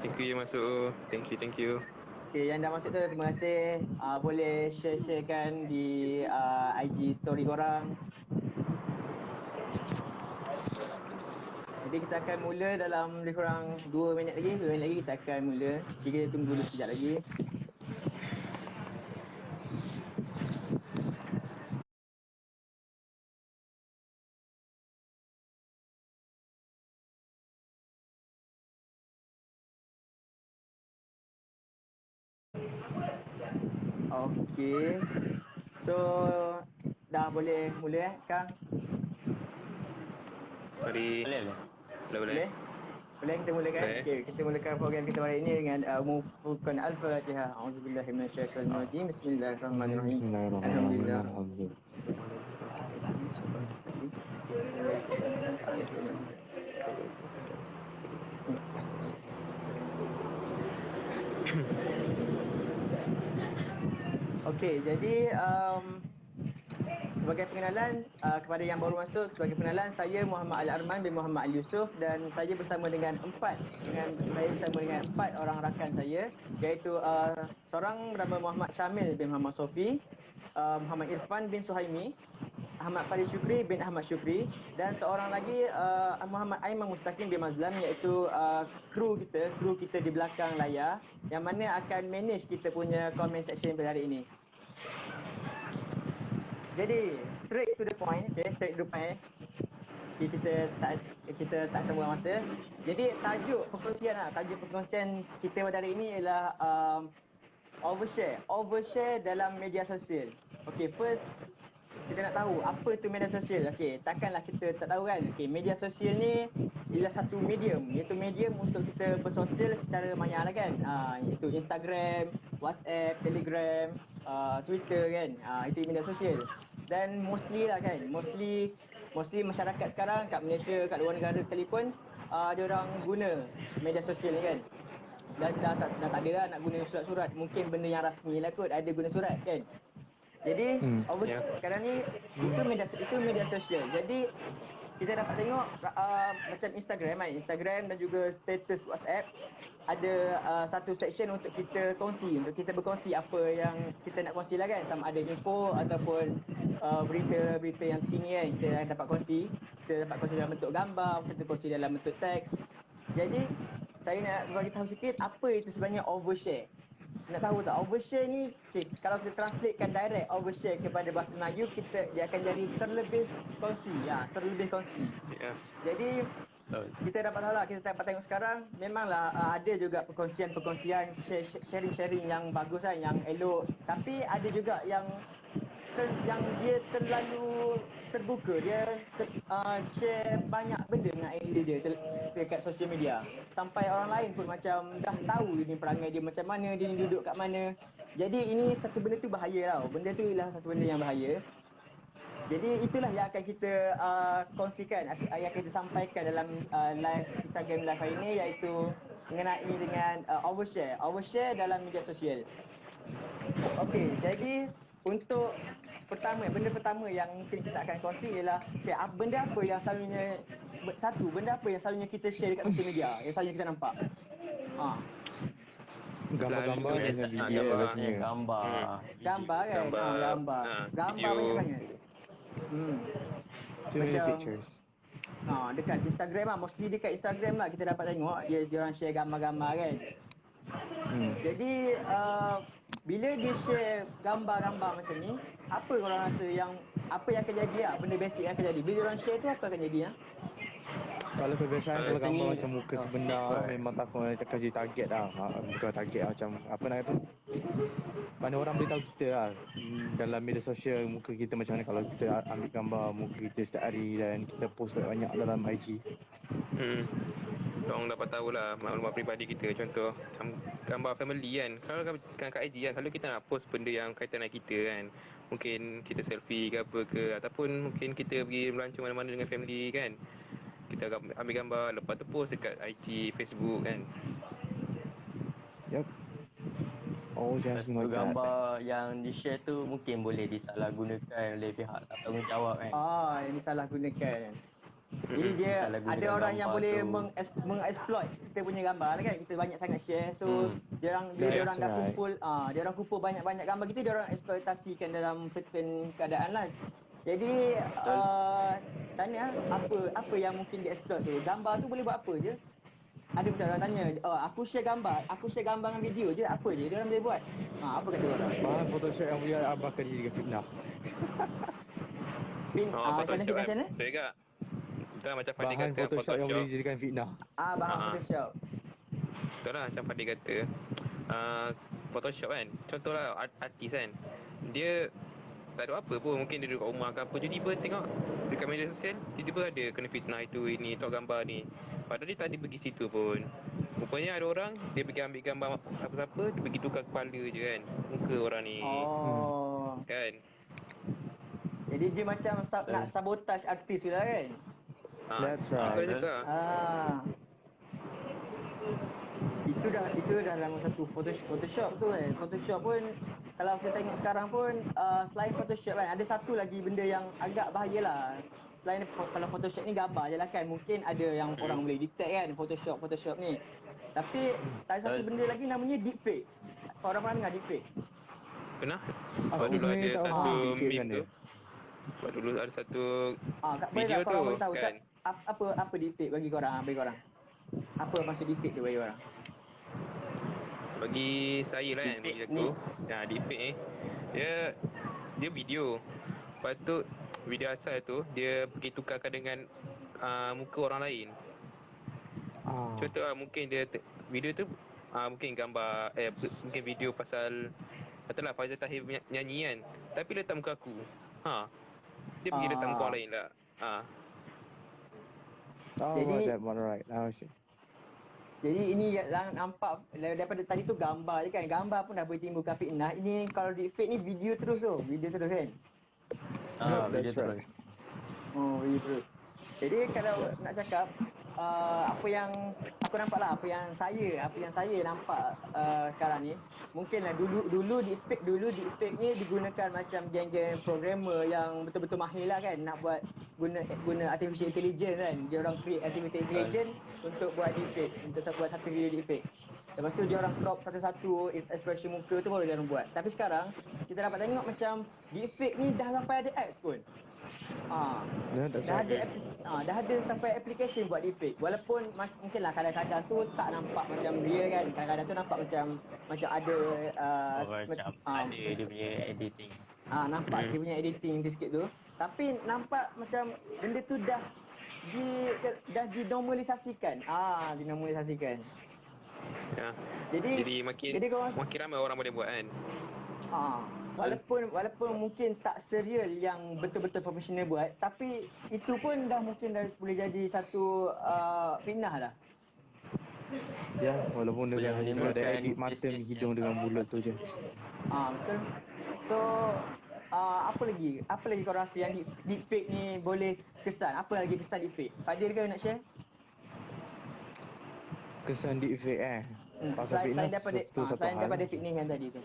Thank you yang masuk. Thank you. Okay, yang dah masuk tu terima kasih. Boleh share-sharekan di IG story korang. Jadi kita akan mula dalam lebih kurang 2 minit lagi. 2 minit lagi kita akan mula. Jadi kita tunggu dulu sekejap lagi. Okay. So, dah boleh mula sekarang? Mari. Boleh. Boleh? Boleh kita mulakan? Boleh. Okay, kita mulakan program kita hari ini dengan Mufukun Al-Fatihah. A'udzubillahi minasyaitonirrajim. Bismillahirrahmanirrahim. Alhamdulillah. Okey, jadi sebagai pengenalan kepada yang baru masuk, sebagai pengenalan saya Muhammad Al-Arman bin Muhammad Al-Yusuf dan saya bersama dengan empat orang rakan saya, iaitu seorang bernama Muhammad Syamil bin Muhammad Sofi, Muhammad Irfan bin Suhaimi, Ahmad Farid Syukri bin Ahmad Syukri dan seorang lagi Muhammad Aiman Mustaqim bin Mazlan, iaitu kru kita di belakang layar yang mana akan manage kita punya comment section pada hari ini. Jadi straight to the point, straight to the point. Kita tak akan buang masa. Jadi tajuk perkongsian kita pada hari ini ialah overshare dalam media sosial. Okay, first kita nak tahu apa itu media sosial. Okay, takkanlah kita tak tahu kan. Okay, media sosial ni ialah satu medium, iaitu medium untuk kita bersosial secara maya lah kan. Iaitu Instagram, WhatsApp, Telegram, Twitter kan. Itu media sosial. Dan mostly masyarakat sekarang kat Malaysia, kat luar negara sekalipun, dia orang guna media sosial ni kan. Dah tak ada lah nak guna surat-surat. Mungkin benda yang rasmi lah kot, ada guna surat kan. Jadi sekarang ni itu media sosial. Jadi kita dapat tengok macam Instagram dan juga status WhatsApp ada satu section untuk kita berkongsi apa yang kita nak kongsi lah kan, sama ada info ataupun berita-berita yang terkini kan, kita dapat kongsi dalam bentuk gambar, kita kongsi dalam bentuk teks. Jadi saya nak bagi tahu sikit apa itu sebenarnya overshare. Nak tahu tak overshare ni, kalau kita translatekan direct overshare kepada bahasa Melayu, dia akan jadi terlebih kongsi. Jadi kita dapat tahu lah, kita dapat tengok sekarang memanglah ada juga perkongsian sharing yang bagus kan, yang elok, tapi ada juga yang dia terlalu terbuka, dia share banyak benda dengan idea dia dekat sosial media, sampai orang lain pun macam dah tahu ni perangai dia macam mana, dia ni duduk kat mana. Jadi ini satu benda tu bahaya tau, benda tu ialah satu benda yang bahaya. Jadi itulah yang akan kita kongsikan, yang akan kita sampaikan dalam live Instagram live hari ini, iaitu mengenai dengan overshare dalam media sosial. Okey, jadi untuk benda pertama yang mungkin kita akan kongsi ialah benda apa yang selalunya kita share dekat sosial media, yang selalunya kita nampak. Gambar-gambar dengan video biasanya. Gambar kan? Gambar banyak. Too many Macam pictures. Dekat Instagram lah, mostly dekat Instagram lah kita dapat tengok dia orang share gambar-gambar kan. Jadi bila dia share gambar-gambar macam ni, apa korang rasa yang akan jadi lah, benda basic yang akan jadi bila orang share tu, apa akan jadi lah? Kalau kebiasaan kalau gambar macam muka sebenar, memang takut macam kasi target lah. Bukan target macam apa nak kata, mana orang boleh tahu kita lah dalam media sosial, muka kita macam mana. Kalau kita ambil gambar muka kita setiap hari dan kita post banyak dalam IG, Orang dapat tahulah maklumat peribadi kita. Contoh macam gambar family kan, kalau kat IG kan, kalau kita nak post benda yang kaitan dengan kita kan, mungkin kita selfie ke apa ke, ataupun mungkin kita pergi melancong mana-mana dengan family kan, kita ambil gambar lepas tu post dekat IG, Facebook kan. Yep. Oh, just like gambar yang di-share tu mungkin boleh disalahgunakan oleh pihak tak tanggungjawab kan. Yang disalahgunakan. Jadi dia Salah guna ada orang yang gambar boleh tu. mengeksploit kita punya gambar lah kan. Kita banyak sangat share. So dia orang bila That's dia orang dah right. kumpul banyak-banyak gambar kita, dia orang eksploitasikan dalam certain keadaan lah. Jadi tanya apa yang mungkin dieksploit tu. Gambar tu boleh buat apa je? Ada macam orang tanya, aku share gambar dengan video je, apa je dia orang boleh buat? Apa kata orang? Bahan Photoshop yang boleh abahkan dijadikan fitnah. Macam mana Photoshop macam mana? Betul juga. Kan macam Fadil Bahan kata Photoshop yang boleh dijadikan fitnah. Bahan Photoshop. Betul lah macam Fadil kata. Photoshop kan. Contohlah artis kan. Dia tak ada apa pun, mungkin dia duduk kat rumah ke apa, tiba-tiba tengok dekat media sosial, tiba-tiba ada kena fitnah itu ini, tok gambar ni. Padahal dia tak ada pergi situ pun. Rupanya ada orang, dia pergi ambil gambar siapa-siapa, dia pergi tukar kepala je kan, muka orang ni. Kan? Jadi dia macam nak sabotage artis tu lah kan? That's right. Betul juga. Itu dah dalam satu Photoshop tu kan. Photoshop pun kalau kita tengok sekarang pun selain Photoshop kan, ada satu lagi benda yang agak bahayalah. Selain kalau Photoshop ni gambar je lah kan, mungkin ada yang orang boleh detect kan Photoshop ni. Tapi ada satu benda lagi namanya deepfake. Orang pernah dengar deepfake? Pernah? Aku Sebab dulu sebenarnya ada tak satu faham deepfake meme kan tu. dia. Sebab dulu ada satu Boleh video tak korang tu beritahu kan. apa deepfake bagi korang? Apa maksud deepfake tu bagi korang? Bagi saya lah kan, bagi aku, deepfake ni dia video. Lepas tu video asal tu dia pergi tukarkan dengan muka orang lain. Contoh mungkin dia video tu mungkin gambar mungkin video pasal katalah Faizal Tahir nyanyi kan, tapi letak muka aku. Dia pergi letak muka orang lain lah. Jadi- That one right. Jadi ini yang nampak daripada tadi tu gambar je kan. Gambar pun dah boleh timbulkan fitnah. Ini kalau deepfake ni video terus kan. Video That's terus. right. Video terus. Jadi kalau nak cakap apa yang aku nampak lah, apa yang saya nampak sekarang ni, mungkinlah dulu deepfake ni digunakan macam geng-geng programmer yang betul-betul mahir lah kan, nak buat guna artificial intelligence kan. Dia orang create artificial intelligence untuk buat deepfake, untuk buat satu video deepfake. Lepas tu dia orang crop satu-satu expression muka tu baru dia orang buat. Tapi sekarang kita dapat tengok macam deepfake ni dah sampai ada apps pun. Dah ada sampai application buat deepfake. Walaupun mungkinlah kadang-kadang tu tak nampak macam dia kan. Kadang-kadang tu nampak macam ada Macam ada dia punya editing. nampak dia punya editing sikit tu. Tapi nampak macam benda tu dah dinormalisasikan. Dinormalisasikan. Ya. Jadi makin ramai orang boleh buat kan. Walaupun mungkin tak serial yang betul-betul profesional buat, tapi itu pun dah mungkin dah boleh jadi satu fitnah lah. Ya, walaupun Boleh dengan menimbulkan ada edit mata, kes-kes hidung dengan mulut tu je. Betul. So apa lagi kau rasa yang deepfake ni boleh kesan? Apa lagi kesan deepfake? Fadil ke nak share? Kesan deepfake Pasal Selain fitnah tu satu hal. daripada fitnah yang tadi tu.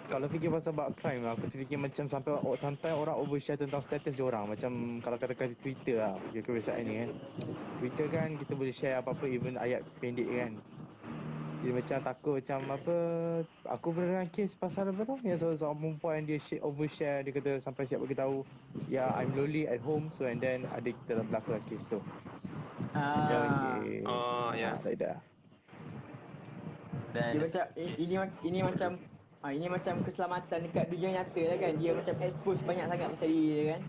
Kalau fikir pasal bab crime, aku terfikir macam sampai orang overshare tentang status dia orang. Macam kalau katakan Twitter lah, kebiasaan ni kan. Twitter kan kita boleh share apa-apa, even ayat pendek kan. Dia macam takut macam apa, aku pernah dengar kes pasal apa tu, yang seorang perempuan dia overshare, dia kata sampai siap bagi tahu, I'm lonely at home, so and then ada kita berlaku lah kes tu. Tak ada. Dan Dia macam ini macam keselamatan dekat dunia nyata lah kan. Dia macam expose banyak sangat pasal diri dia kan.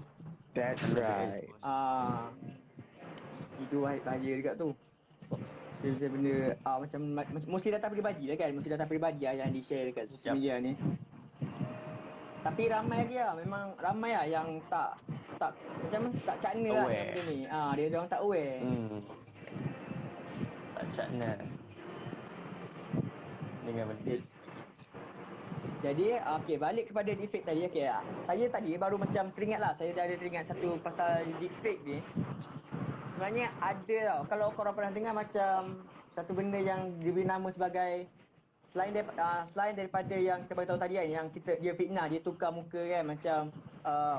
That's right. Itu bahaya dekat tu. Dia macam benda macam mostly data peribadi lah kan. Mesti data peribadi lah yang di-share dekat sosial media ni. Tapi ramai lagi lah. Memang ramai lah yang tak cakna lah dengan benda ni. Dia orang tak aware. tak cakna dengan benda. Jadi balik kepada deepfake tadi. Saya tadi baru macam teringat lah. Saya dah ada teringat satu pasal deepfake ni. Sebenarnya ada tau. Kalau korang pernah dengar macam satu benda yang diberi nama sebagai selain daripada yang kita beritahu tadi kan, yang dia fitnah, dia tukar muka kan, macam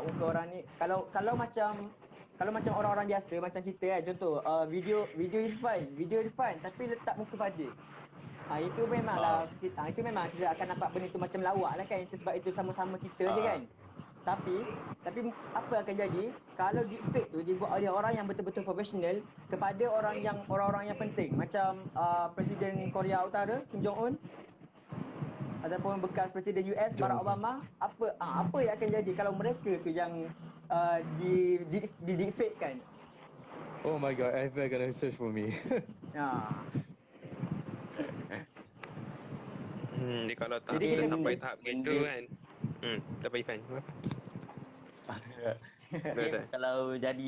muka orang ni, kalau macam orang-orang biasa macam kita kan, contoh video Irfan tapi letak muka Fadil. Itu memanglah itu memang kita akan nampak benda tu macam lawak lah kan, sebab itu sama-sama kita je kan. Tapi apa akan jadi kalau deepfake tu dibuat oleh orang yang betul-betul profesional kepada orang-orang yang penting, macam Presiden Korea Utara Kim Jong Un ataupun bekas Presiden US Barack Obama. Apa yang akan jadi kalau mereka tu yang di deepfake kan? Oh my god, FBI gonna search for me. Dia kalau tak sampai tahap gitu kan. Tak payah Ifan. Kalau jadi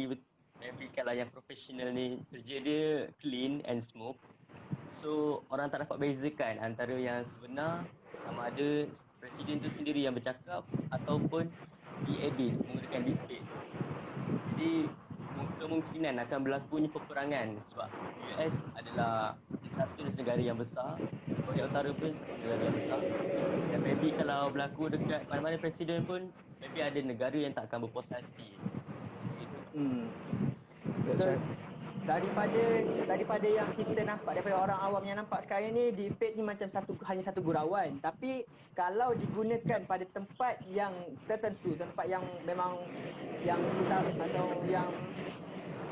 maybe kalau yang profesional ni kerja dia clean and smooth, so orang tak dapat bezakan antara yang sebenar sama ada presiden tu sendiri yang bercakap ataupun diedit menggunakan deepfake. Jadi kemungkinan akan berlakunya peperangan sebab US adalah satu negara yang besar, Korea Utara pun satu negara yang besar, dan maybe kalau berlaku dekat mana-mana presiden pun maybe ada negara yang tak akan berpuas hati. So, daripada yang kita nampak, daripada orang awam yang nampak sekarang ni, deepfake ni macam hanya satu gurauan. Tapi kalau digunakan pada tempat yang tertentu, tempat yang memang yang utama atau yang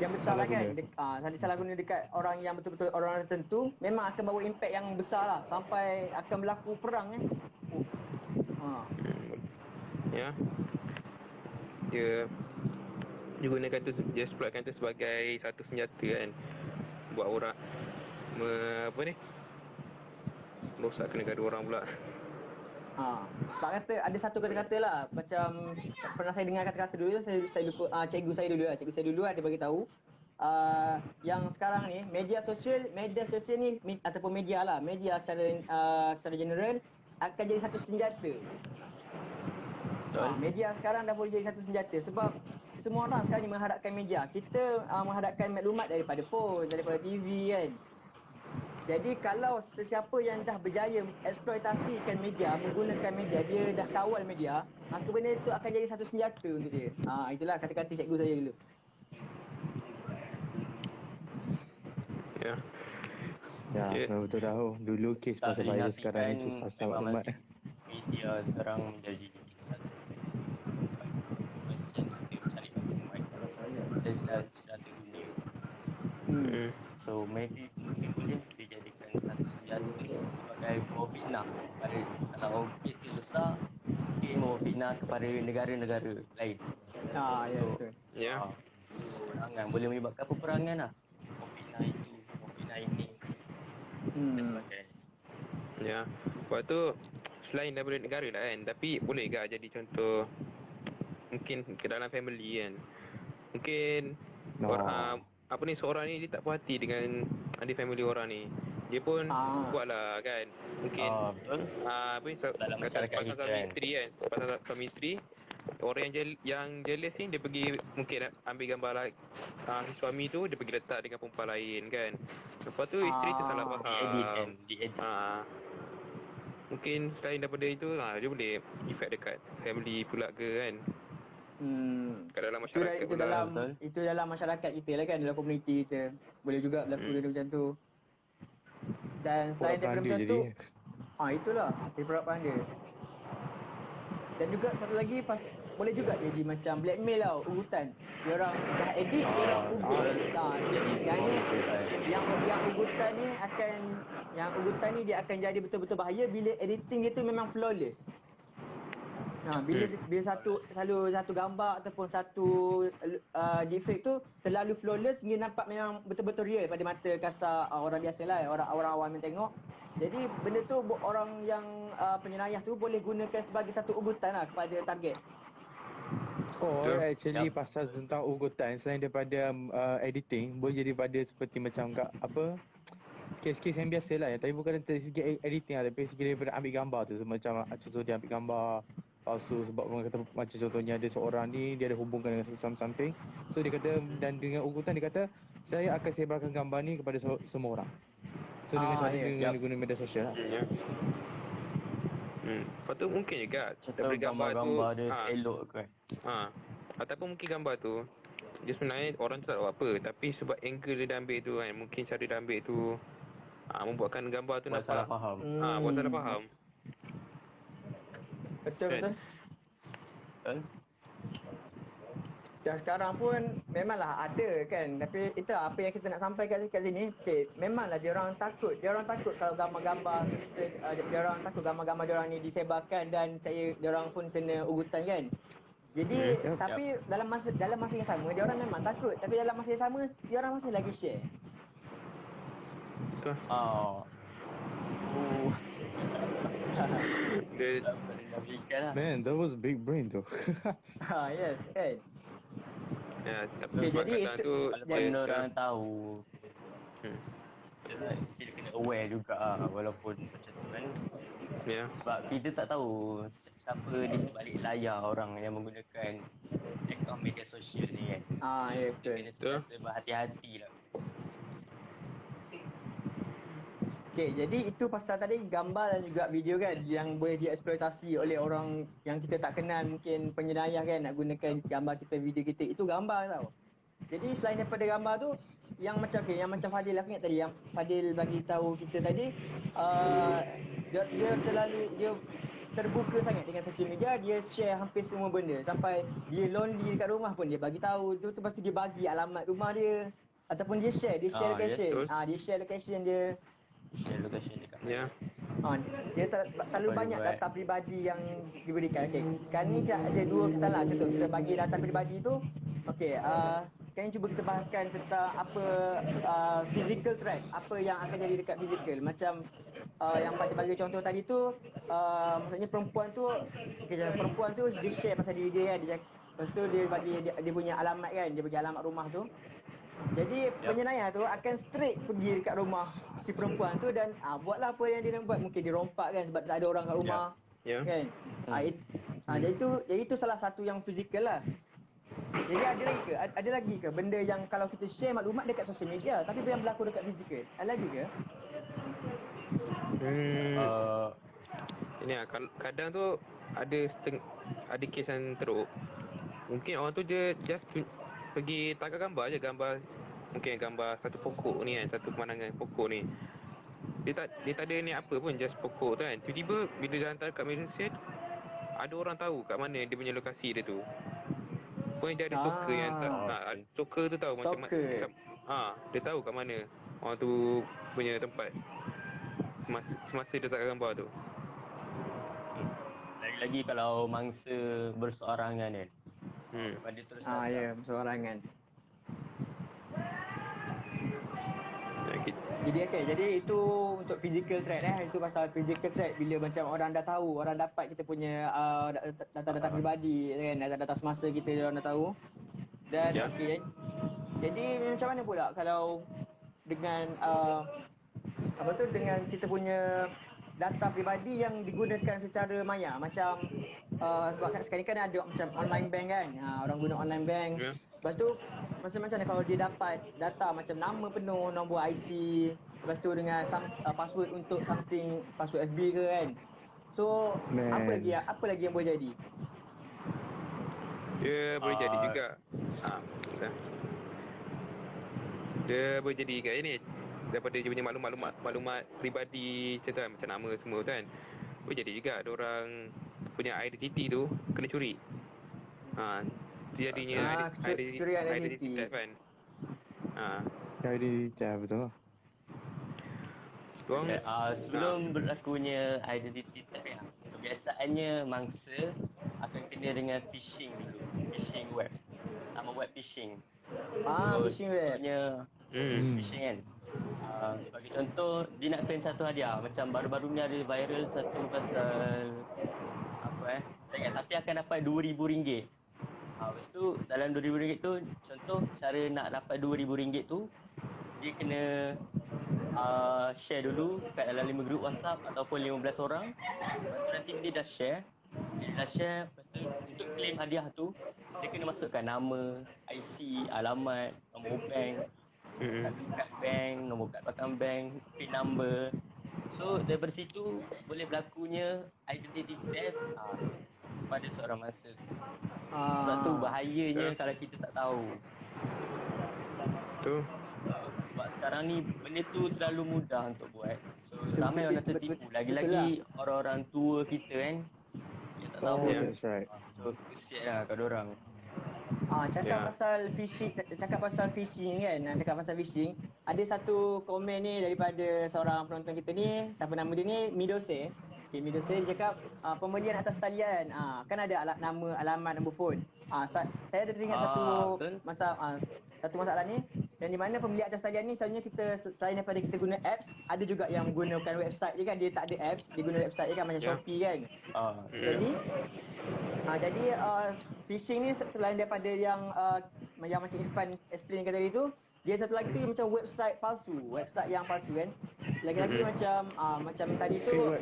besar lah kan, salah guna dekat orang yang betul-betul orang tertentu, memang akan bawa impak yang besar lah, sampai akan berlaku perang kan. Dia digunakan tu, dia exploitkan tu sebagai satu senjata kan, buat orang merosakkan negara orang pula. Pak kata ada satu kata-kata lah, macam pernah saya dengar kata-kata dulu, saya lupa, cikgu saya dulu ada bagi tahu yang sekarang ni media sosial ni ataupun media secara general akan jadi satu senjata. Media sekarang dah boleh jadi satu senjata sebab semua orang sekarang ni menghadapkan media. Kita menghadapkan maklumat daripada phone, daripada TV kan. Jadi kalau sesiapa yang dah berjaya eksploitasikan media, menggunakan media, dia dah kawal media, maka benda itu akan jadi satu senjata untuk dia. Itulah kata-kata cikgu saya dulu. Betul dah. Dulu kes pasal virus, sekarang ni kes pasal maklumat. Media sekarang menjadi satu dunia. So maybe boleh dijadikan satu senjata sebagai fitnah kepada, kalau kes tu besar, mungkin fitnah kepada negara-negara lain. Betul. Peperangan boleh menyebabkan peperangan lah. Fitnah ini dan sebagainya. Lepas tu selain daripada negara lah kan, tapi boleh ke jadi contoh mungkin ke dalam family kan, mungkin orang seorang ni dia tak puas hati dengan ada family orang ni, dia pun buatlah kan, mungkin dalam masyarakat pasal kita suami isteri kan, pasal suami isteri, orang yang jealous ni dia pergi mungkin ambil gambar suami tu, dia pergi letak dengan perempuan lain kan, lepas tu isteri tu salah faham, mungkin selain daripada itu dia boleh efek dekat family pula ke kan. Kat dalam masyarakat itu dalam masyarakat kita lah kan, dalam komuniti kita boleh juga berlaku benda macam tu. Dan selain daripada macam tu, itulah dia propaganda. Dan juga satu lagi boleh juga jadi macam blackmail tau, ugutan. Dia orang dah edit, dia orang ugut. Yang ugutan ni dia akan jadi betul-betul bahaya bila editing dia tu memang flawless. Bila satu gambar ataupun satu deepfake tu terlalu flawless hingga nampak memang betul-betul real pada mata kasar orang biasa lah, orang awam yang tengok. Jadi benda tu orang yang penyerayah tu boleh gunakan sebagai satu ugutan lah kepada target. Actually pasal tentang ugutan, selain daripada editing, boleh jadi pada seperti macam kes-kes yang biasa lah, tapi bukan dari segi editing lah, tapi segi daripada ambil gambar tu. Macam contoh dia ambil gambar palsu sebab orang kata, macam contohnya ada seorang ni dia ada hubungan dengan something, so dia kata, dan dengan ugutan dia kata saya akan sebarkan gambar ni kepada semua orang. tu dengan cara ya. dengan guna media sosial lah. Ya. Lepas tu mungkin juga Contoh daripada gambar tu gambar dia elok kan. ataupun mungkin gambar tu dia sebenarnya orang tu tak tahu apa, tapi sebab angle dia dah ambil tu kan, mungkin cara dia ambil tu membuatkan gambar tu Buat salah faham. buat salah faham. Betul, Kan? betul. Betul? Dan sekarang pun memanglah ada kan, tapi itu apa yang kita nak sampaikan kat sini. Okay, memanglah dia orang takut kalau gambar-gambar dia orang takut gambar-gambar dia orang ni disebarkan dan saya dia orang pun kena ugutan kan. Jadi tapi dalam masa yang sama dia orang memang takut, tapi dalam masa yang sama dia orang masih lagi share. Betul. Dia Man, that was big brain tu. Yes kan. tapi Okay, sebab jadi kadang itu- tu Walaupun orang tahu, Hmm. dia still kena aware juga walaupun macam tu kan. Ya. Sebab kita tak tahu siapa di sebalik layar orang yang menggunakan akaun media sosial ni kan. Ya Kita betul. kena sentiasa berhati-hati lah. Okay, jadi itu pasal tadi gambar dan juga video kan yang boleh dieksploitasi oleh orang yang kita tak kenal, mungkin penyedayah kan nak gunakan gambar kita, video kita. Itu gambar tau. Jadi selain daripada gambar tu, yang macam Fadil aku ingat tadi, yang Fadil bagi tahu kita tadi, dia terbuka sangat dengan sosial media, dia share hampir semua benda sampai dia lonely dekat rumah pun dia bagi tahu. Tu lepas tu dia bagi alamat rumah dia ataupun dia share location. betul. Dia share location dia. Share location dekat Ya. Dia terlalu banyak data peribadi yang diberikan. Okey, sekarang ni kita ada dua kesalahan. Contoh kita bagi data peribadi tu, okey, kan cuba kita bahaskan tentang apa physical threat, apa yang akan jadi dekat physical. Macam yang Fadil bagi contoh tadi tu, maksudnya perempuan tu dia share pasal diri dia kan. Lepas tu dia bagi dia punya alamat kan, dia bagi alamat rumah tu. Jadi penyedayah tu akan straight pergi dekat rumah si perempuan tu dan buatlah apa yang dia nak buat. Mungkin dia rompak kan sebab tak ada orang kat rumah. Ya. Kan? Jadi itu salah satu yang fizikal lah. Jadi ada lagi ke benda yang kalau kita share maklumat dekat sosial media tapi yang berlaku dekat fizikal? Ada lagi ke? Ini kadang tu ada kes yang teruk. Mungkin orang tu je just pergi tangkap gambar je, mungkin gambar satu pokok ni kan, satu pemandangan pokok ni. Dia tak ada niat apa pun, just pokok tu kan. Tiba-tiba bila dia hantar kat media sosial, ada orang tahu kat mana dia punya lokasi dia tu. Pun dia ada stalker yang stalker tu tahu macam dia tahu kat mana orang tu punya tempat semasa dia letak gambar tu. Lagi-lagi kalau mangsa berseorangan kan. Pada terus Ya, berseorangan. Jadi itu untuk physical threat Itu pasal physical threat bila macam orang dah tahu, orang dapat kita punya data-data peribadi kan, data-data semasa kita dia orang dah tahu. Dan jadi macam mana pula kalau dengan dengan kita punya data peribadi yang digunakan secara maya, macam sebab sekarang kan ada macam online bank kan, orang guna online bank. Lepas tu macam mana kalau dia dapat data macam nama penuh, nombor IC, lepas tu dengan password untuk something, password FB ke kan. So apa lagi yang boleh jadi? Dia boleh jadi juga. Dia boleh jadi kat ini daripada dia punya maklumat peribadi macam nama semua tu kan. Boleh jadi juga ada orang punya identiti tu kena curi. Jadinya identity theft kan. Identity betul lah. Sebelum berlakunya identity theft kebiasaannya mangsa akan kena dengan phishing dulu. Phishing web. Nama web phishing. Phishing web. Phishing kan. Sebagai contoh, dia nak claim satu hadiah. Macam baru-baru ni ada viral satu pasal saya ingat, tapi akan dapat RM2,000. Lepas tu dalam RM2,000 tu, contoh cara nak dapat RM2,000 tu, dia kena share dulu kat dalam 5 grup WhatsApp ataupun 15 orang. Lepas tu nanti dia dah share. Lepas tu untuk claim hadiah tu, dia kena masukkan nama, IC, alamat, nombor bank. kad bank, nombor kad belakang bank, PIN number. So daripada situ boleh berlakunya identity theft pada seorang masa. Sebab tu bahayanya kalau kita tak tahu. Tu. Sebab sekarang ni benda tu terlalu mudah untuk buat. So ramai orang tertipu. betul Lagi-lagi orang-orang tua kita kan, dia tak tahu. That's right. So kesian lah kat dorang. Cakap pasal phishing kan. Cakap pasal phishing, ada satu komen ni daripada seorang penonton kita ni, siapa nama dia ni, Midose. Okay, Midose dia cakap pembelian atas talian. Kan ada nama, alamat, nombor phone. Saya ada teringat satu masalah ni, yang di mana pembelian atas talian ni contohnya kita selain daripada kita guna apps, ada juga yang gunakan website je kan, dia tak ada apps, dia guna website je kan, macam Shopee kan. Jadi phishing ni selain daripada yang macam Irfan explain tadi tu, dia satu lagi tu macam website yang palsu kan. Lagi-lagi macam tadi tu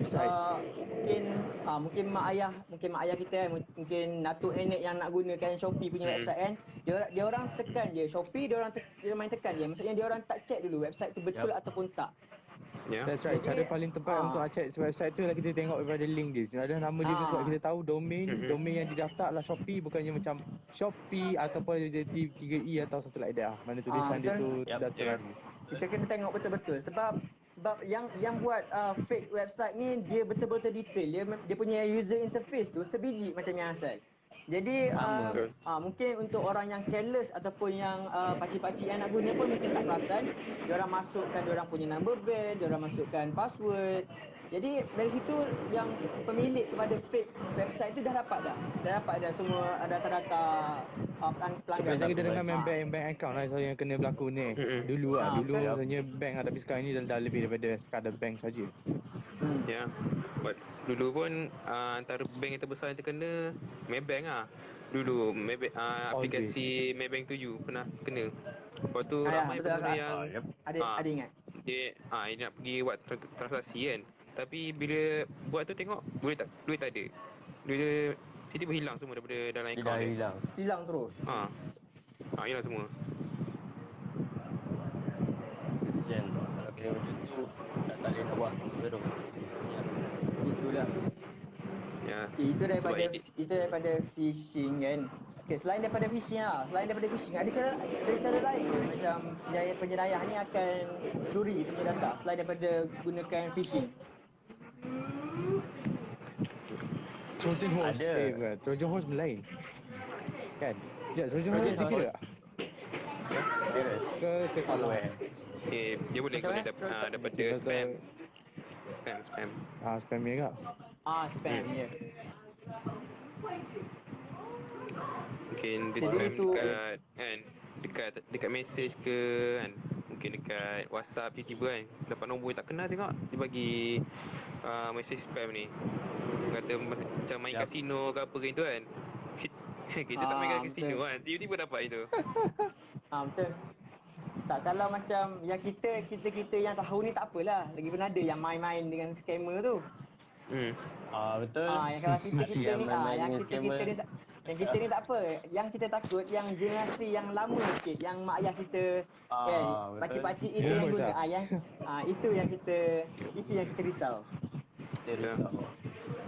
mungkin mak ayah kita, mungkin datuk nenek yang nak gunakan Shopee punya website kan. Dia orang tekan je Shopee, dia main tekan je. Maksudnya dia orang tak check dulu website tu betul ataupun tak. That's right. Cara paling tepat untuk check website tu lah kita tengok daripada link dia. Ada nama dia sebab kita tahu domain yang didaftar adalah Shopee, bukannya macam Shopee ataupun dia 3E atau satu like that. Mana tulisan dia tu dah terlalu. Kita kena tengok betul-betul sebab yang buat fake website ni dia betul-betul detail. Dia punya user interface tu sebiji macam yang asal. Jadi mungkin untuk orang yang careless ataupun yang pakcik-pakcik yang nak guna pun mungkin tak perasan. Diorang masukkan diorang punya number band, diorang masukkan password. Jadi dari situ yang pemilik kepada fake website tu dah dapat dah semua data-data pelanggan. Biasanya kita dengar main bank account lah yang kena berlaku ni. Dulu rasanya bank lah, tapi sekarang ni dah lebih daripada sekadar bank saja. Ya. Dulu pun antara bank yang terbesar yang terkena Maybank lah. Dulu aplikasi Maybank 7 pernah kena. Lepas tu ramai pengguna yang ada ingat. Dia nak pergi buat transaksi kan. Tapi bila buat tu tengok duit tak ada. Duit tiba-tiba hilang semua daripada dalam akaun dia. Hilang terus. Hilang semua. Kesian kalau kena macam tu, tak boleh nak buat terus. Itulah. Ya. Itu daripada phishing kan. Okey, selain daripada phishing ada cara lain ke? Macam penjenayah ni akan curi punya data selain daripada gunakan phishing. Trojan horse. Bukan. Trojan horse lain. Kan? Ya, Trojan horse dia kira tak? Ke salah? Dia boleh daripada spam. Spam ni kak? Spam ya. Mungkin dia spam dekat mesej ke kan. Mungkin dekat WhatsApp tiba-tiba kan dapat nombor yang tak kenal, tengok dia bagi mesej spam ni. Kata macam main kasino ke apa gitu kan. Kita tak main kasino kan, tiba-tiba dapat itu. Betul. Tak, kalau macam yang kita yang tahu ni tak apalah. Lagipun ada yang main-main dengan scammer tu. Betul. Yang kalau kita ni yang kita ni tak apa. Yang kita takut yang generasi yang lama sikit, yang mak ayah kita kan, pakcik-pakcik itu yang guna. Itu yang kita risau.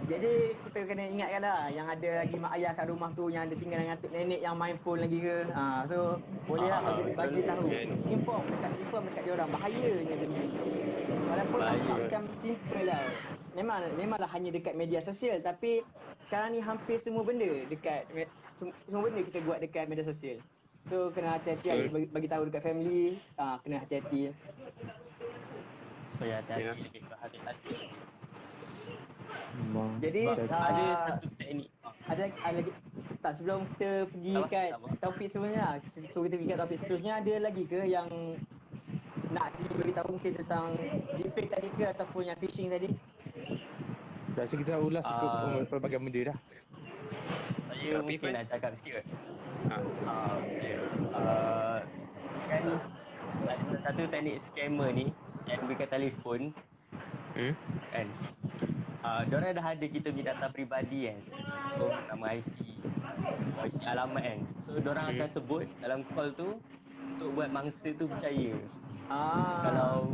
Jadi kita kena ingatkanlah yang ada lagi mak ayah kat rumah tu yang ada tinggal dengan atuk nenek yang main phone lagi ke. So bolehlah bagi tahu. Inform dekat dia orang, bahayanya benda ni. Walaupun nampak macam simple lah. Memanglah hanya dekat media sosial, tapi sekarang ni hampir semua benda semua benda kita buat dekat media sosial. So kena hati-hati bagi tahu dekat family, kena hati-hati. Supaya hati-hati, lebih hati-hati. Jadi ada satu teknik. Ada lagi tak, sebelum kita pergi kat topik sebenarnya, so kita pergi kat topik seterusnya, ada lagi ke yang nak beritahu mungkin tentang deepfake tadi ke ataupun yang phishing tadi? Rasa kita dah ulas cukup pelbagai benda dah. Saya mungkin nak cakap sikit. Kan ada satu teknik scammer ni yang gunakan telefon. Kan diorang dah ada kita punya data peribadi kan. So nama IC alamat kan. So diorang akan sebut dalam call tu untuk buat mangsa tu percaya. Ah. Kalau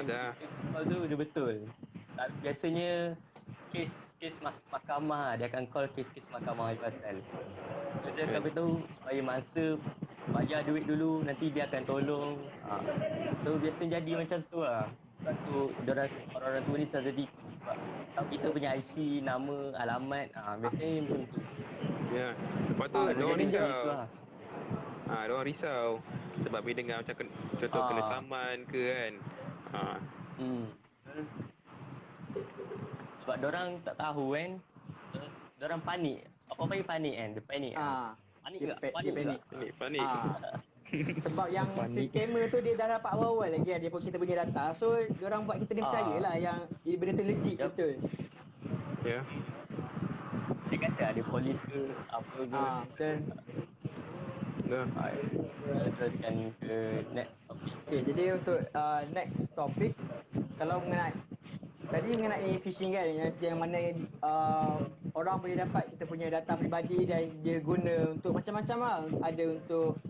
dah. call tu dia betul. Biasanya kes mahkamah, dia akan call kes mahkamah pasal. So, dia akan beritahu supaya mangsa bayar duit dulu, nanti dia akan tolong. So biasanya jadi macam tu lah. Sebab tu orang-orang tua ni selalu jadi sebab tahu kita punya IC, nama, alamat, biasanya macam tu. Ya. Lepas tu Biasanya diorang macam risau. tu lah. Diorang risau sebab bila dengar macam contoh kena saman ke kan. Sebab diorang tak tahu kan. Diorang panik. Apa panggil panik kan? Dia panik kan? Panik Dia ke? Panik panik. ke? Panik. Sebab yang si scammer tu dia dah dapat awal-awal lagi kan, dia pun kita punya data. So diorang buat kita ni percaya lah yang benda tu legit betul. Ya. Dia kata ada polis ke apa ke. Betul. Dah. Teruskan ke next topic. Okay, jadi untuk next topic, kalau mengenai phishing kan, yang mana orang boleh dapat kita punya data peribadi dan dia guna untuk macam-macam lah. Ada untuk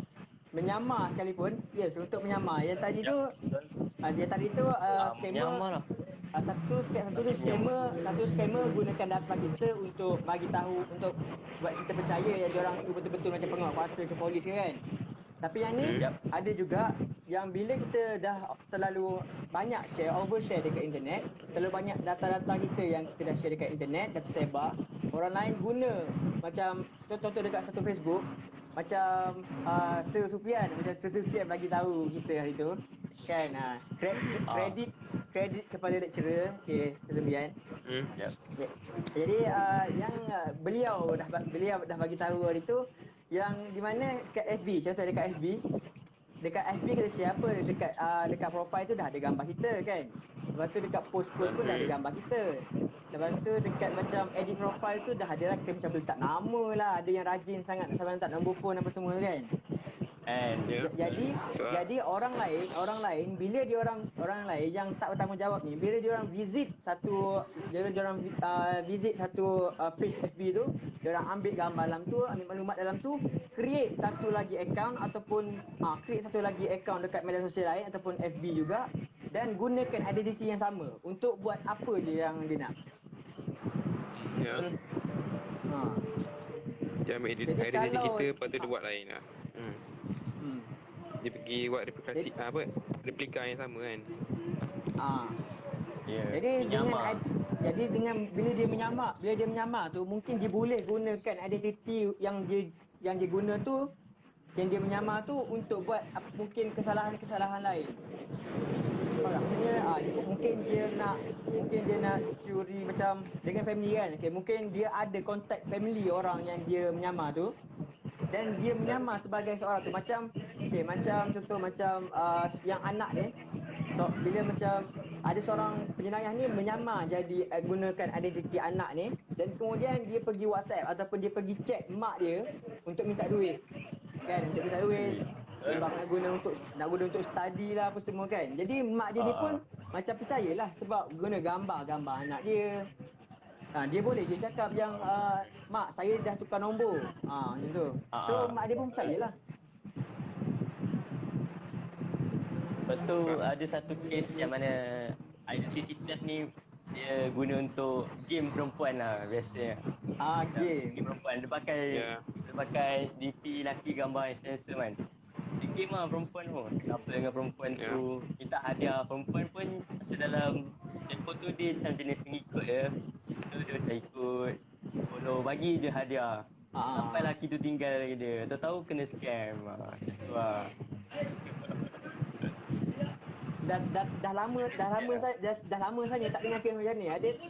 menyamar sekalipun. Yes, untuk menyamar. Yang tadi tu scammer. Menyamar lah. Satu scammer gunakan data kita untuk bagi tahu, untuk buat kita percaya yang diorang tu betul-betul macam penguatkuasa ke polis ke kan. Tapi yang ni ada juga yang bila kita dah terlalu banyak overshare dekat internet, terlalu banyak data-data kita yang kita dah share dekat internet, dah tersebar, orang lain guna macam contoh dekat satu Facebook, macam Sir Sufian bagi tahu kita hari tu kan, kredit kepada lecturer, okey, Sir Sufian. Jadi yang beliau dah bagi tahu hari tu, yang di mana kat FB, contoh dekat FB kita share apa, dekat profile tu dah ada gambar kita kan. Lepas tu dekat post pun dah ada gambar kita. Lepas tu dekat macam edit profile tu dah ada lah, kita macam letak nama lah, ada yang rajin sangat sampai letak nombor phone apa semua kan. Jadi orang lain bila orang lain yang tak bertanggungjawab ni, bila dia orang visit satu page FB tu, dia orang ambil gambar dalam tu, ambil maklumat dalam tu, create satu lagi account dekat media sosial lain ataupun FB juga, dan gunakan identiti yang sama untuk buat apa je yang dia nak. Dia ambil identiti kita, lepas tu dia buat lain lah. Dia pergi buat replika yang sama kan. Jadi bila dia menyamar tu, mungkin dia boleh gunakan identiti yang dia guna tu, yang dia menyamar tu untuk buat mungkin kesalahan lain. Maksudnya mungkin dia nak curi macam dengan family kan. Okay, mungkin dia ada kontak family orang yang dia menyamar tu, dan dia menyamar sebagai seorang tu, macam contoh yang anak ni. So bila macam ada seorang penjenayah ni menyamar jadi gunakan identiti anak ni, dan kemudian dia pergi WhatsApp ataupun dia pergi chat mak dia untuk minta duit kan, sebab nak guna untuk study lah apa semua kan. Jadi mak dia ni pun macam percayalah sebab guna gambar anak dia. Dia boleh je cakap yang mak, saya dah tukar nombor, macam tu. So mak dia pun percayalah. Lepas tu ada satu kes yang mana identity theft ni dia guna untuk game perempuan lah biasanya. Game perempuan. Dia pakai DP lelaki gambar handsome kan. Dia game lah perempuan tu. Apa dengan perempuan tu, minta hadiah. Perempuan pun masa dalam tempoh tu dia macam jenis pengikut dia. So dia macam ikut, follow, bagi je hadiah. Sampai lelaki tu tinggal lagi dia. Tahu-tahu kena scam. Macam tu lah. Dah lama saja tak dengar kes macam ni.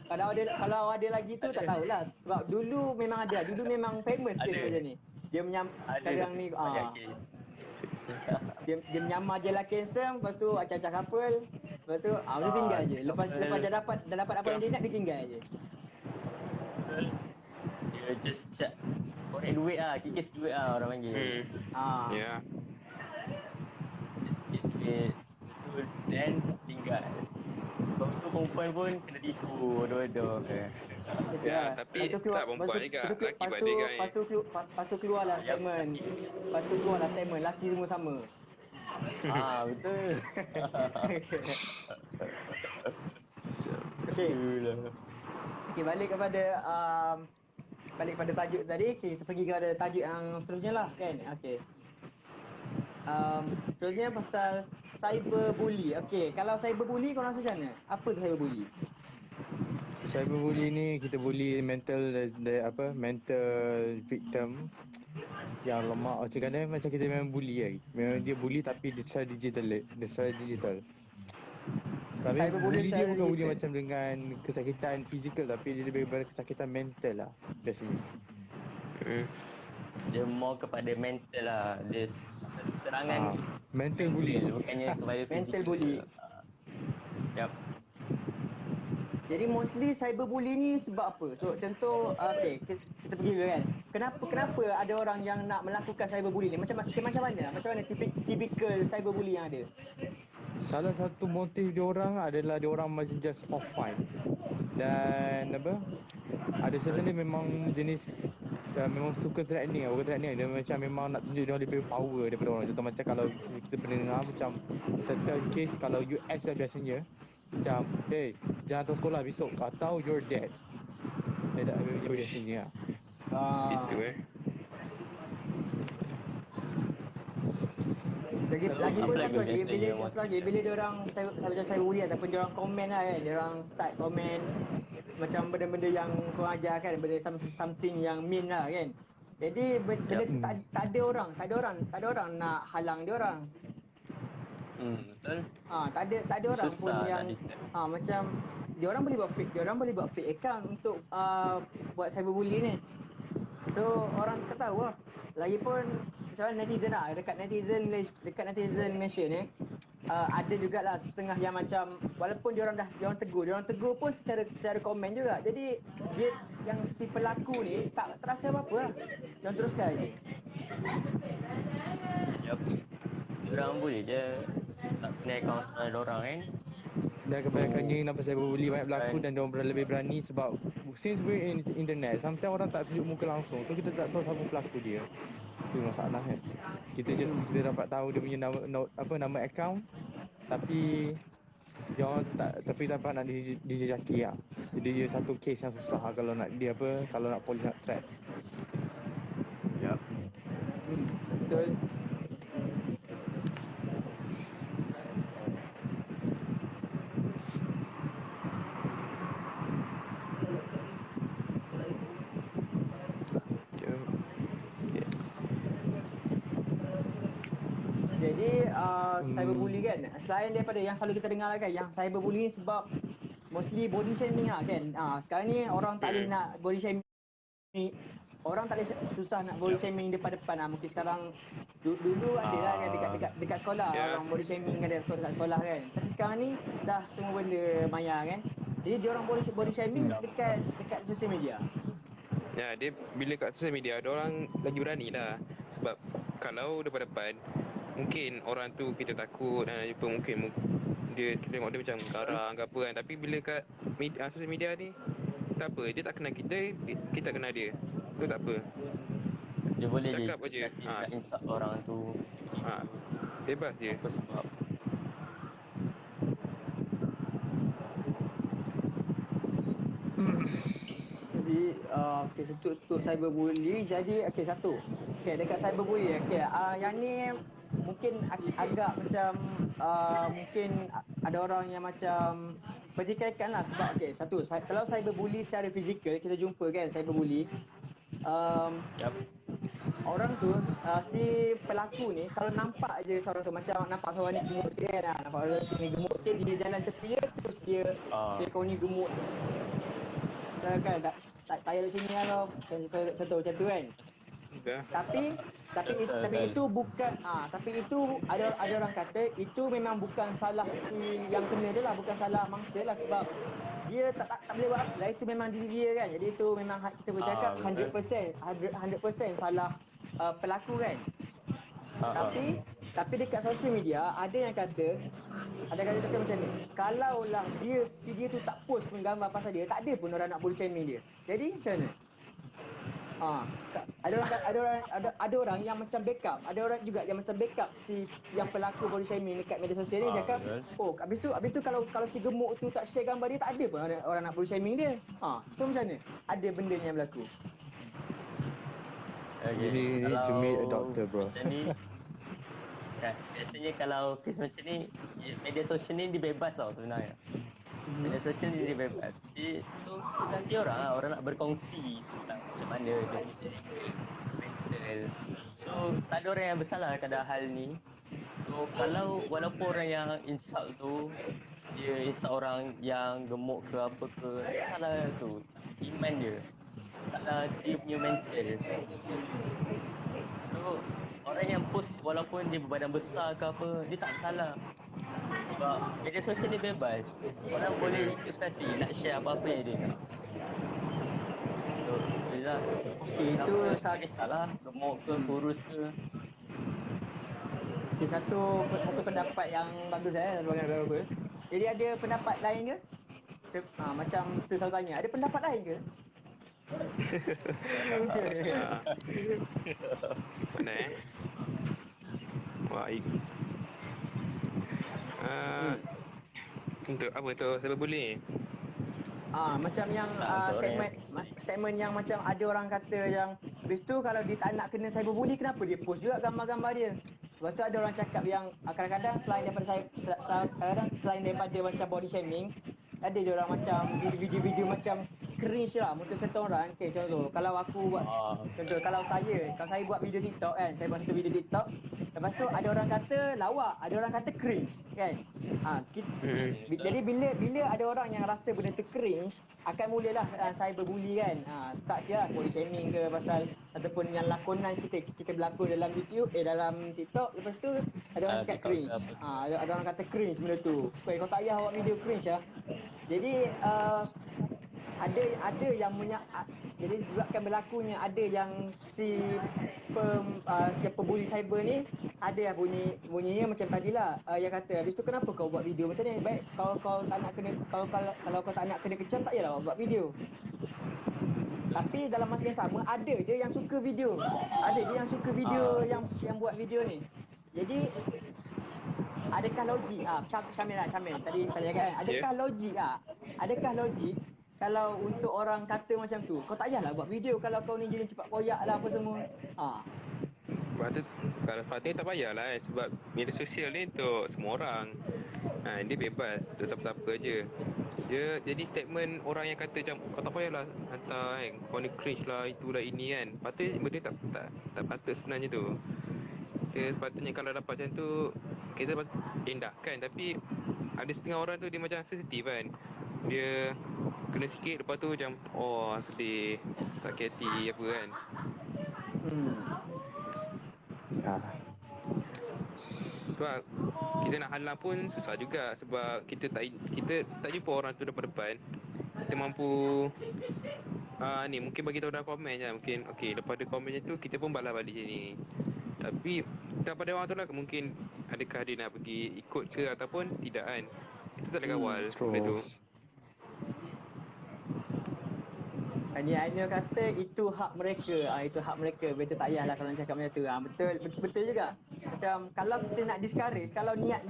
Kalau ada lagi tu tak tahulah. Sebab dulu memang ada. Dulu memang famous kes macam ni. Dia sekarang ni dia menyamar je lah handsome, lepas tu acah-acah couple, lepas tu dia tinggal je. Lepas dah dapat apa yang dia nak, dia tinggal je. Dia just korek duit lah, kikis duit lah orang panggil. Just duit. Dan tinggal. Lepas tu perempuan pun kena tipu dua-dua. Tapi tak perempuan juga, lelaki banding kan. Lepas tu keluarlah statement. Lelaki semua sama. Betul. Okey. Itulah. Okey, balik kepada tajuk tadi. Okay, kita pergi kepada tajuk yang seterusnya lah kan. Okey. Seterusnya pasal cyberbully. Okey, kalau cyberbully kau rasa macam mana? Apa tu cyberbully? Cyberbully ni kita bully mental victim yang lemah. Macam kita memang bully kan. Memang dia bully tapi secara digital. Tapi bully dia bukan bully macam dengan kesakitan fizikal, tapi dia lebih kepada kesakitan mental lah biasanya. Dia more kepada mental lah. Dia serangan mental bully bukannya kepada mental physical. bully. Yap. Jadi mostly cyberbully ni sebab apa? So contoh okey, kita pergi dulu kan. Kenapa ada orang yang nak melakukan cyberbully ni? Macam mana? Macam mana typical cyberbully yang ada? Salah satu motif dia orang adalah dia orang macam just for fun. Dan ada certain dia memang jenis memang suka threatening. Dia macam memang nak tunjuk dia lebih power daripada orang. Contoh macam kalau kita pernah dengar macam certain case kalau US lah biasanya macam hey, jangan datang sekolah besok atau you're dead. Dia biasanya Itu Lagi pun satu lagi bila dia orang cyberbully ataupun dia orang komen lah kan, dia orang start komen macam benda-benda yang kau ajar kan, benda something yang mean lah kan. Jadi benda tu tak ada orang nak halang dia orang. Betul. Tak ada orang pun yang macam dia orang boleh buat fake account untuk buat cyberbully ni. So orang tak tahu lah. Lagipun macam mana netizen lah, dekat netizen Malaysia ni ada jugalah setengah yang macam walaupun dia orang tegur pun secara komen juga. Jadi dia yang si pelaku ni tak terasa apa-apa lah. Dia orang teruskan je. Yap. Diorang boleh je tak kena account sebenarnya orang kan. Dan kebanyakannya nampak cyberbully banyak berlaku dan diorang lebih berani sebab since we're in internet, sometimes orang tak tunjuk muka langsung, so kita tak tahu siapa pelaku dia. Itu masalah kan. Kita dapat tahu dia punya nama account, tapi dia dapat nak dijejaki lah. Jadi dia satu case yang susah lah kalau nak polis nak track. Yap. Betul. Jadi cyberbully kan, selain daripada yang selalu kita dengar lah kan, yang cyberbully ni sebab mostly body shaming lah kan. Sekarang ni orang tak boleh nak body shaming, orang tak boleh susah nak body shaming depan-depan lah. Mungkin sekarang dulu ada lah kan dekat sekolah, orang body shaming ada dekat sekolah kan. Tapi sekarang ni dah semua benda maya kan. Jadi dia orang body shaming dekat sosial media. Ya, dia bila kat sosial media, dia orang lagi berani lah. Sebab kalau depan-depan, mungkin orang tu kita takut dan jumpa mungkin kita tengok dia macam garang ke apa kan. Tapi bila kat sosial media ni, tak apa, dia tak kenal kita kenal dia. Tu tak apa. Dia boleh cakap je. Nak insult orang tu. Bebas je. Apa sebab? Jadi untuk cyberbully, jadi satu. Dekat cyberbully yang ni mungkin agak macam mungkin ada orang yang macam pertikaikan lah sebab satu, kalau cyberbully secara fizikal kita jumpa kan cyberbully, orang tu si pelaku ni kalau nampak je seorang tu macam nampak seorang ni gemuk sikit kan, nampak orang sini gemuk sikit, dia jalan tepi dia terus dia kau ni gemuk kan, tak payah duduk sini lah contoh macam tu kan. Tapi itu bukan itu ada orang kata itu memang bukan salah si yang kena dia lah, bukan salah mangsa lah, sebab dia tak boleh buat apa lah, itu memang diri dia kan. Jadi itu memang kita bercakap 100% salah pelaku kan. Tapi dekat sosial media ada yang kata macam ni, kalaulah dia tu tak post pun gambar pasal dia, tak ada pun orang nak bully shaming dia. Jadi macam mana? Ada orang yang macam backup, ada orang juga yang macam backup si yang pelaku body shaming dekat media sosial ni cakap, betul. habis tu kalau si gemuk tu tak share gambar dia, tak ada pun orang nak body shaming dia. So macam mana? Ada benda ni yang berlaku. Okay. You need to meet a doctor, bro. Macam ni, biasanya kalau kes macam ni, media sosial ni dia bebas tau sebenarnya. Media sosial ni dia bebas. So, nanti orang nak berkongsi tentang macam mana dia mental. So, tak ada orang yang bersalah pada hal ni. So, walaupun orang yang insult tu, dia insult orang yang gemuk ke apa ke, salah tu, iman dia. Salah dia punya mental. So, orang yang post walaupun dia berbadan besar ke apa, dia tak salah. Sebab media sosial ni bebas. Orang boleh ikut suka nak share apa-apa yang dia nak. So, itulah. Itu tak kisahlah, gemuk ke, kurus ke. Satu pendapat yang bagus apa. Jadi ada pendapat lain ke? Macam saya selalu tanya, ada pendapat lain ke? Mana Wah, untuk apa tu cyberbullying? Macam yang statement yang macam ada orang kata yang habis tu kalau dia tak nak kena cyberbully, kenapa dia post juga gambar-gambar dia? Lepas tu ada orang cakap yang kadang-kadang selain daripada macam body shaming, ada dia orang macam video-video macam cringe lah untuk setengah orang. Okay, contoh kalau aku buat contoh kalau saya buat video TikTok kan, saya buat satu video TikTok, lepas tu ada orang kata lawak, ada orang kata cringe kan. Jadi bila ada orang yang rasa benda tu cringe, akan mulalah cyberbully kan. Tak kira body shaming ke pasal ataupun yang lakonan kita berlakon dalam YouTube dalam TikTok, lepas tu ada orang cakap cringe. Ada orang kata cringe benda tu. Kau tak payah buat video cringe lah. Jadi ada yang jadi sebabkan berlakunya ada yang si pembuli cyber ni ada yang bunyinya macam tadilah, yang kata habis tu kenapa kau buat video macam ni, baik kau tak nak kena kalau kau tak nak kena kecam, tak payahlah buat video. Tapi dalam masa yang sama ada je yang suka video, yang buat video ni. Jadi adakah logik Syamil tadi saya cakap kan, adakah logik kalau untuk orang kata macam tu, kau tak payahlah buat video kalau kau ni jenis cepat koyak lah apa semua. Kalau sepatutnya tak payahlah sebab media sosial ni untuk semua orang. Dia bebas untuk siapa-siapa je. Dia jadi statement orang yang kata macam kau tak payahlah hantar kan, kau ni cringe lah, itulah ini kan. Patutnya benda tak patut sebenarnya tu. Dia sepatutnya kalau dapat macam tu kita indahkan, tapi ada setengah orang tu dia macam sensitif kan. Dia kena sikit lepas tu macam sedih, sakit hati apa kan. Sebab kita nak halang pun susah juga sebab kita tak jumpa orang tu depan-depan. Kita mampu mungkin bagi tahu dalam komen je. Mungkin lepas ada komen tu kita pun balas balik sini. Tapi daripada orang tu lah mungkin adakah dia nak pergi ikut ke ataupun tidak kan. Itu tak ada kawal benda tu. Hanya kata itu hak mereka. Itu hak mereka. Betul, tak payahlah kalau nak cakap macam tu. Betul juga. Macam kalau kita nak discourage, kalau niat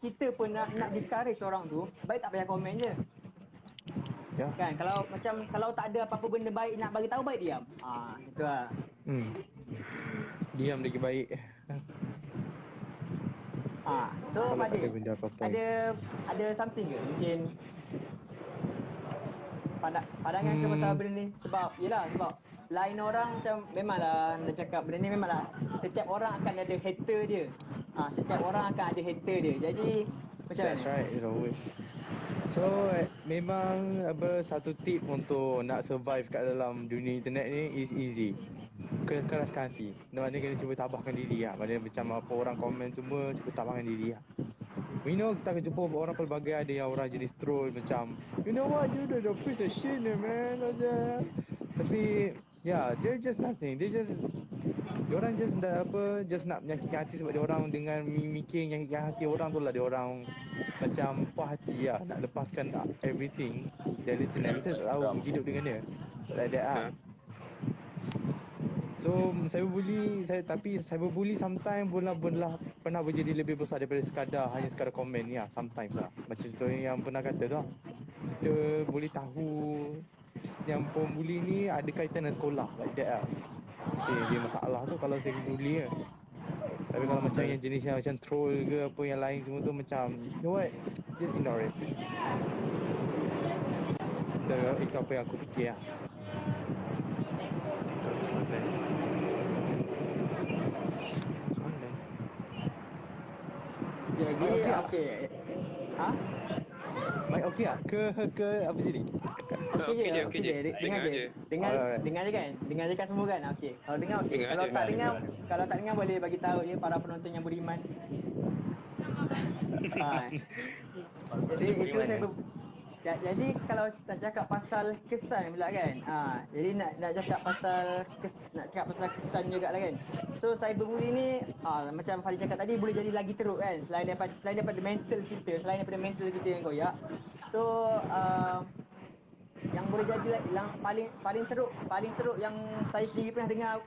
kita pun nak discourage orang tu, baik tak payah komen je. Ya. Kan kalau tak ada apa-apa benda baik nak bagi tahu, baik diam. Gitu lah. Diam lagi baik. So ada something ke mungkin pandangan ke pasal benda ni? Sebab lain orang macam memanglah nak cakap benda ni, memanglah setiap orang akan ada hater dia. Setiap orang akan ada hater dia. Jadi macam That's right, it's always. So memang satu tip untuk nak survive kat dalam dunia internet ni is easy. Kena keraskan hati. Maknanya kena cuba tabahkan diri lah. Maknanya macam apa orang komen semua, cuba tabahkan diri lah. We know kita akan jumpa orang pelbagai, ada yang orang jenis troll macam, you know what, you the piece of shit ni man. Tapi they're just nothing. Diorang just nak menyakitkan hati sebab diorang dengan mimicking yang hati orang tu lah, diorang macam puas hati lah, nak lepaskan everything dari internet. Kita tak tahu hidup dengan dia like that lah. So cyberbully sometimes pernah berjadi lebih besar daripada hanya sekadar komen ni lah, sometimes lah. Macam contoh yang pernah kata tu lah. Kita boleh tahu yang pembuli ni ada kaitan dengan sekolah, like that lah. Dia masalah tu kalau cyberbully kan. Tapi kalau macam yang jenis yang macam troll ke apa yang lain semua tu macam, you know what, just ignore it. Itu apa yang aku fikir lah. Jadi okey. Ha? Baik okey lah ke apa jadi? Okey je. Dengar je kan? Dengar je kan semua kan? Okey. Kalau dengar okey. Kalau tak dengar boleh bagi tahu je para penonton yang beriman. Jadi itu jadi kalau nak cakap pasal kesan pula kan. Jadi nak cakap pasal kesan jugalah kan. So cyberbully ni macam Fadi cakap tadi boleh jadi lagi teruk kan. Selain daripada mental kita yang koyak. So yang boleh jadi yang paling teruk yang saya sendiri pernah dengar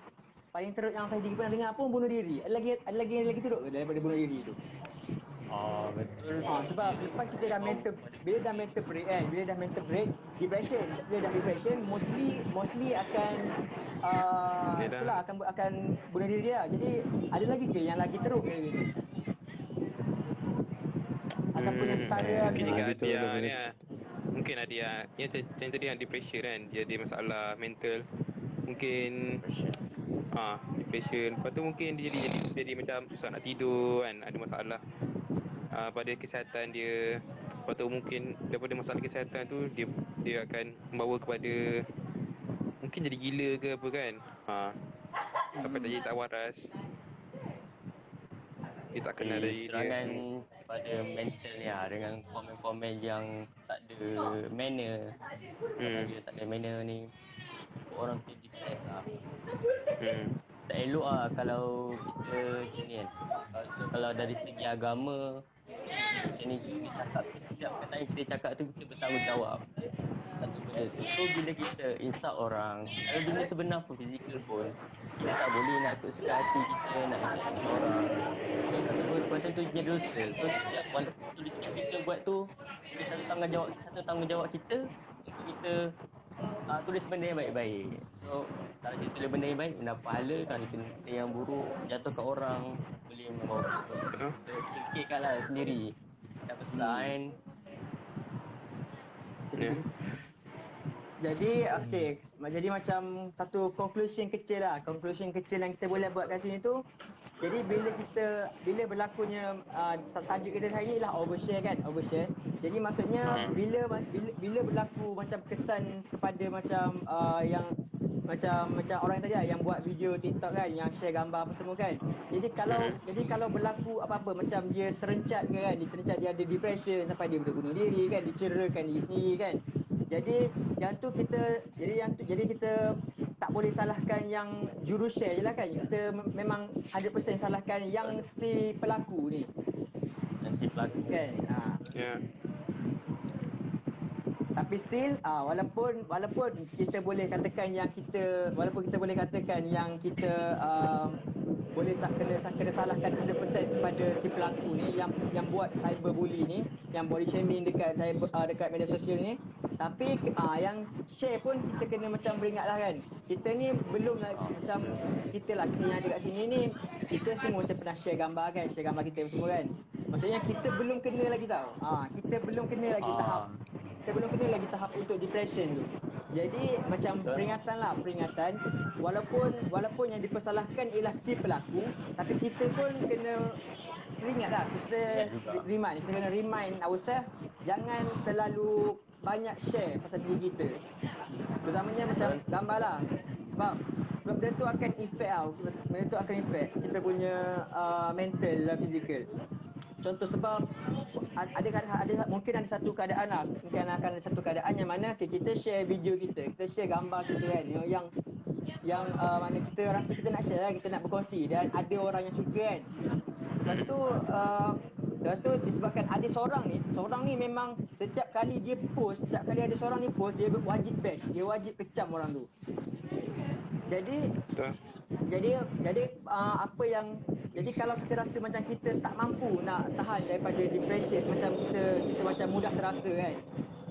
pun bunuh diri. Ada lagi yang teruk ke daripada bunuh diri tu? Betul. Sebab lepas kita dah mental break, depression mostly akan itulah akan bunuh diri dia. Jadi ada lagi ke yang lagi teruk dari ni? Ataupun yang setara mungkin ada yang macam tadi yang depression kan, dia ada masalah mental, mungkin depression, lepas tu mungkin dia jadi macam susah nak tidur kan, ada masalah pada kesihatan dia. Lepas tu mungkin daripada masalah kesihatan tu dia akan membawa kepada mungkin jadi gila ke apa kan, sampai tak jadi tak waras. Dia tak kenal dari serangan dia pada mental ni dengan komen-komen yang tak ada manner. Dia tak ada manner ni, orang tu depress lah. Tak elok lah kalau kita macam ni kan. So kalau dari segi agama macam ni, kita cakap tu, setiap perkataan yang kita cakap tu kita bertanggungjawab satu benda tu. So bila kita insult orang, kalau benda sebenar pun, fizikal pun, kita tak boleh nak ikut suka hati kita nak insult orang. So satu perbuatan tu jadi dosa. So setiap walaupun tulisan kita buat tu, satu tanggungjawab kita untuk kita tulis benda yang baik-baik. So kalau kita tulis benda yang baik, mendapat pahala. Kalau kita benda yang buruk, jatuh ke orang, boleh membawa dosa. So fikirkanlah sendiri. Dah besar kan. Jadi jadi macam satu conclusion kecil yang kita boleh buat kat sini tu. Jadi bila berlakunya tajuk kita hari ni lah overshare. Jadi maksudnya bila berlaku macam kesan kepada macam yang macam orang tadi lah yang buat video TikTok kan, yang share gambar apa semua kan. Jadi kalau berlaku apa-apa macam dia terencat ke kan, dia ada depression sampai dia bunuh diri kan, diceraikan diri sendiri kan. Jadi kita tak boleh salahkan yang juru share je lah kan. Kita memang 100% salahkan yang si pelaku ni. Yang si pelaku kan. Tapi still walaupun kita boleh katakan yang kita boleh kena salahkan 100% kepada si pelaku ni yang buat cyberbully ni, yang body shaming dekat media sosial ni. Tapi yang share pun kita kena macam beringatlah kan. Kita ni belum macam kita yang ada kat sini ni, kita semua macam pernah share gambar kita semua kan. Maksudnya kita belum kena lagi tau. Kita belum kena lagi tahap untuk depression tu. Jadi macam peringatan walaupun yang dipersalahkan ialah si pelaku, tapi kita pun kena ingatlah, kita kena remind ourselves jangan terlalu banyak share pasal diri kita. Terutamanya macam gambar lah. Sebab benda tu akan effect kita punya mental dan fizikal. Contoh sebab mungkin ada satu keadaan lah, yang mana kita share video kita share gambar kita kan, yang mana kita rasa kita nak share, kita nak berkongsi dan ada orang yang suka kan. Lepas tu disebabkan ada seorang ni memang setiap kali ada seorang ni post, dia wajib bash, dia wajib kecam orang tu. Jadi apa yang jadi kalau kita rasa macam kita tak mampu nak tahan daripada depression, macam kita macam mudah terasa kan.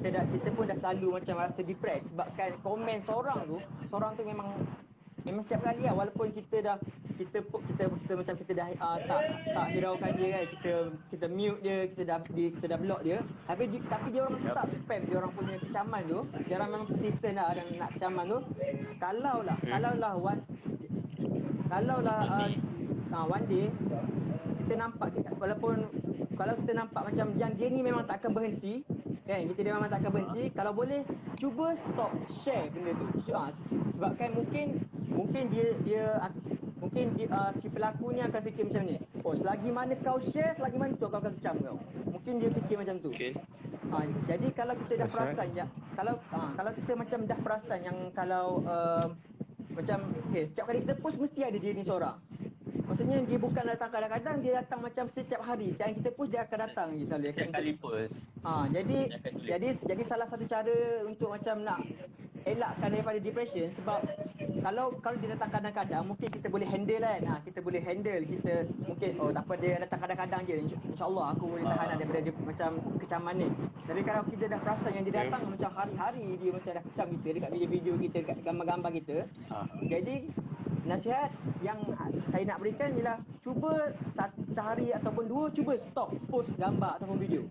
Kita pun dah selalu macam rasa depressed sebabkan komen seorang tu memang setiap kali lah, walaupun kita macam kita dah tak hiraukan dia kan, kita mute dia, kita dah block dia, tapi dia orang tetap spam dia orang punya kecaman tu. Dia orang memang persistent lah dan nak kecaman tu. Kalaulah one day kita nampak walaupun kalau kita nampak macam yang dia ni memang tak akan berhenti kan, dia memang tak akan berhenti, kalau boleh cuba stop share benda tu. Sebabkan mungkin dia si pelaku ni akan fikir macam ni, selagi mana kau share, selagi mana tu kau akan kecam kau. Mungkin dia fikir macam tu. Jadi kalau kita dah perasan kalau kita macam dah perasan yang kalau macam setiap kali kita post mesti ada dia ni seorang. Maksudnya dia bukan datang kadang-kadang, dia datang macam setiap hari. Macam kita post dia akan datang je selalu. Setiap kali post. Jadi salah satu cara untuk macam nak elakkan daripada depression, sebab kalau dia datang kadang-kadang mungkin kita boleh handle kan. Kita boleh handle, kita mungkin tak apa dia datang kadang-kadang je. InsyaAllah aku boleh tahan daripada dia macam kecaman ni. Tapi kalau kita dah perasan yang dia datang macam hari-hari, dia macam dah kecam kita dekat video-video kita, dekat gambar-gambar kita. Jadi nasihat yang saya nak berikan ialah cuba sehari ataupun dua cuba stop post gambar ataupun video.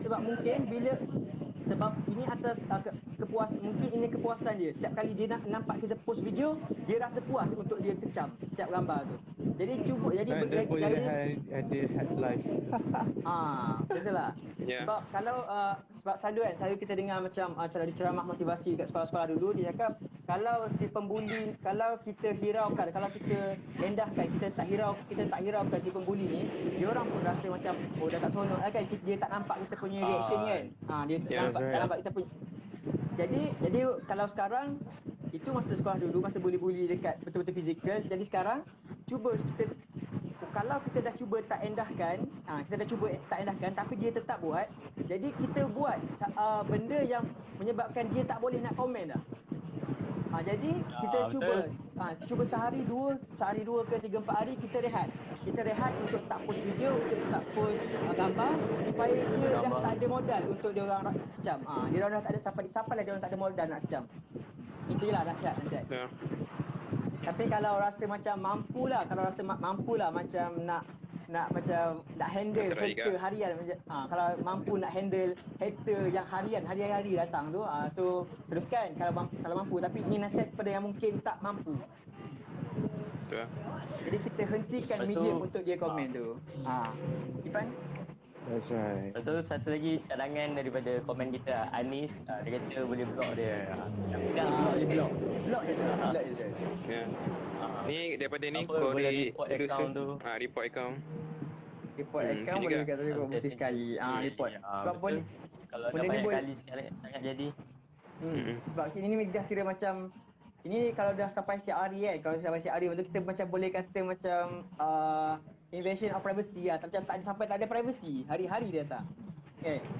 Sebab mungkin bila sebab ini atas mungkin ini kepuasan dia. Setiap kali dia nampak kita post video, dia rasa puas untuk dia kecam setiap gambar tu. Jadi cuba dia had life. Betul lah. Yeah. Sebab kalau sebab selalu kita dengar macam ceramah motivasi kat sekolah-sekolah dulu, dia cakap kalau si pembuli, kalau kita hiraukan, kalau kita endahkan, kita tak hiraukan si pembuli ni, dia orang pun rasa macam dah tak seronok kan, dia tak nampak kita punya reaction kan. Dia tak nampak kita punya. Jadi kalau sekarang itu masa sekolah dulu, masa buli-buli dekat betul-betul fizikal. Jadi sekarang cuba kalau kita dah cuba tak endahkan, tapi dia tetap buat, jadi kita buat benda yang menyebabkan dia tak boleh nak komen dah. Jadi kita cuba sehari dua ke 3-4 hari kita rehat untuk tak post video, untuk tak post gambar, supaya dia dah tak ada modal untuk dia orang kecam. Dia orang dah tak ada sampai lah dia orang tak ada modal nak kecam. Itu je lah nasihat. Yeah. Tapi kalau rasa macam mampulah macam nak macam nak handle hater harian macam kalau mampu nak handle hater yang hari-hari datang tu, so teruskan kalau mampu. Tapi ini nasihat kepada yang mungkin tak mampu. Betul. Jadi kita hentikan medium untuk dia komen tu. Ifan? That's right. Lepas tu satu lagi cadangan daripada komen kita, Anis, dia kata boleh block dia. Block hater. Ya. Ni daripada ni kau boleh report account tu. Report account. Report account boleh kata report bukti sekali. Report. Sebab pun kalau dah banyak kali sangat jadi. Sebab ini dah kira macam ini kalau dah sampai siap hari kan. Kalau sampai siap hari betul kita macam boleh kata macam invasion of privacy lah. Macam tak ada privacy. Hari-hari dia datang.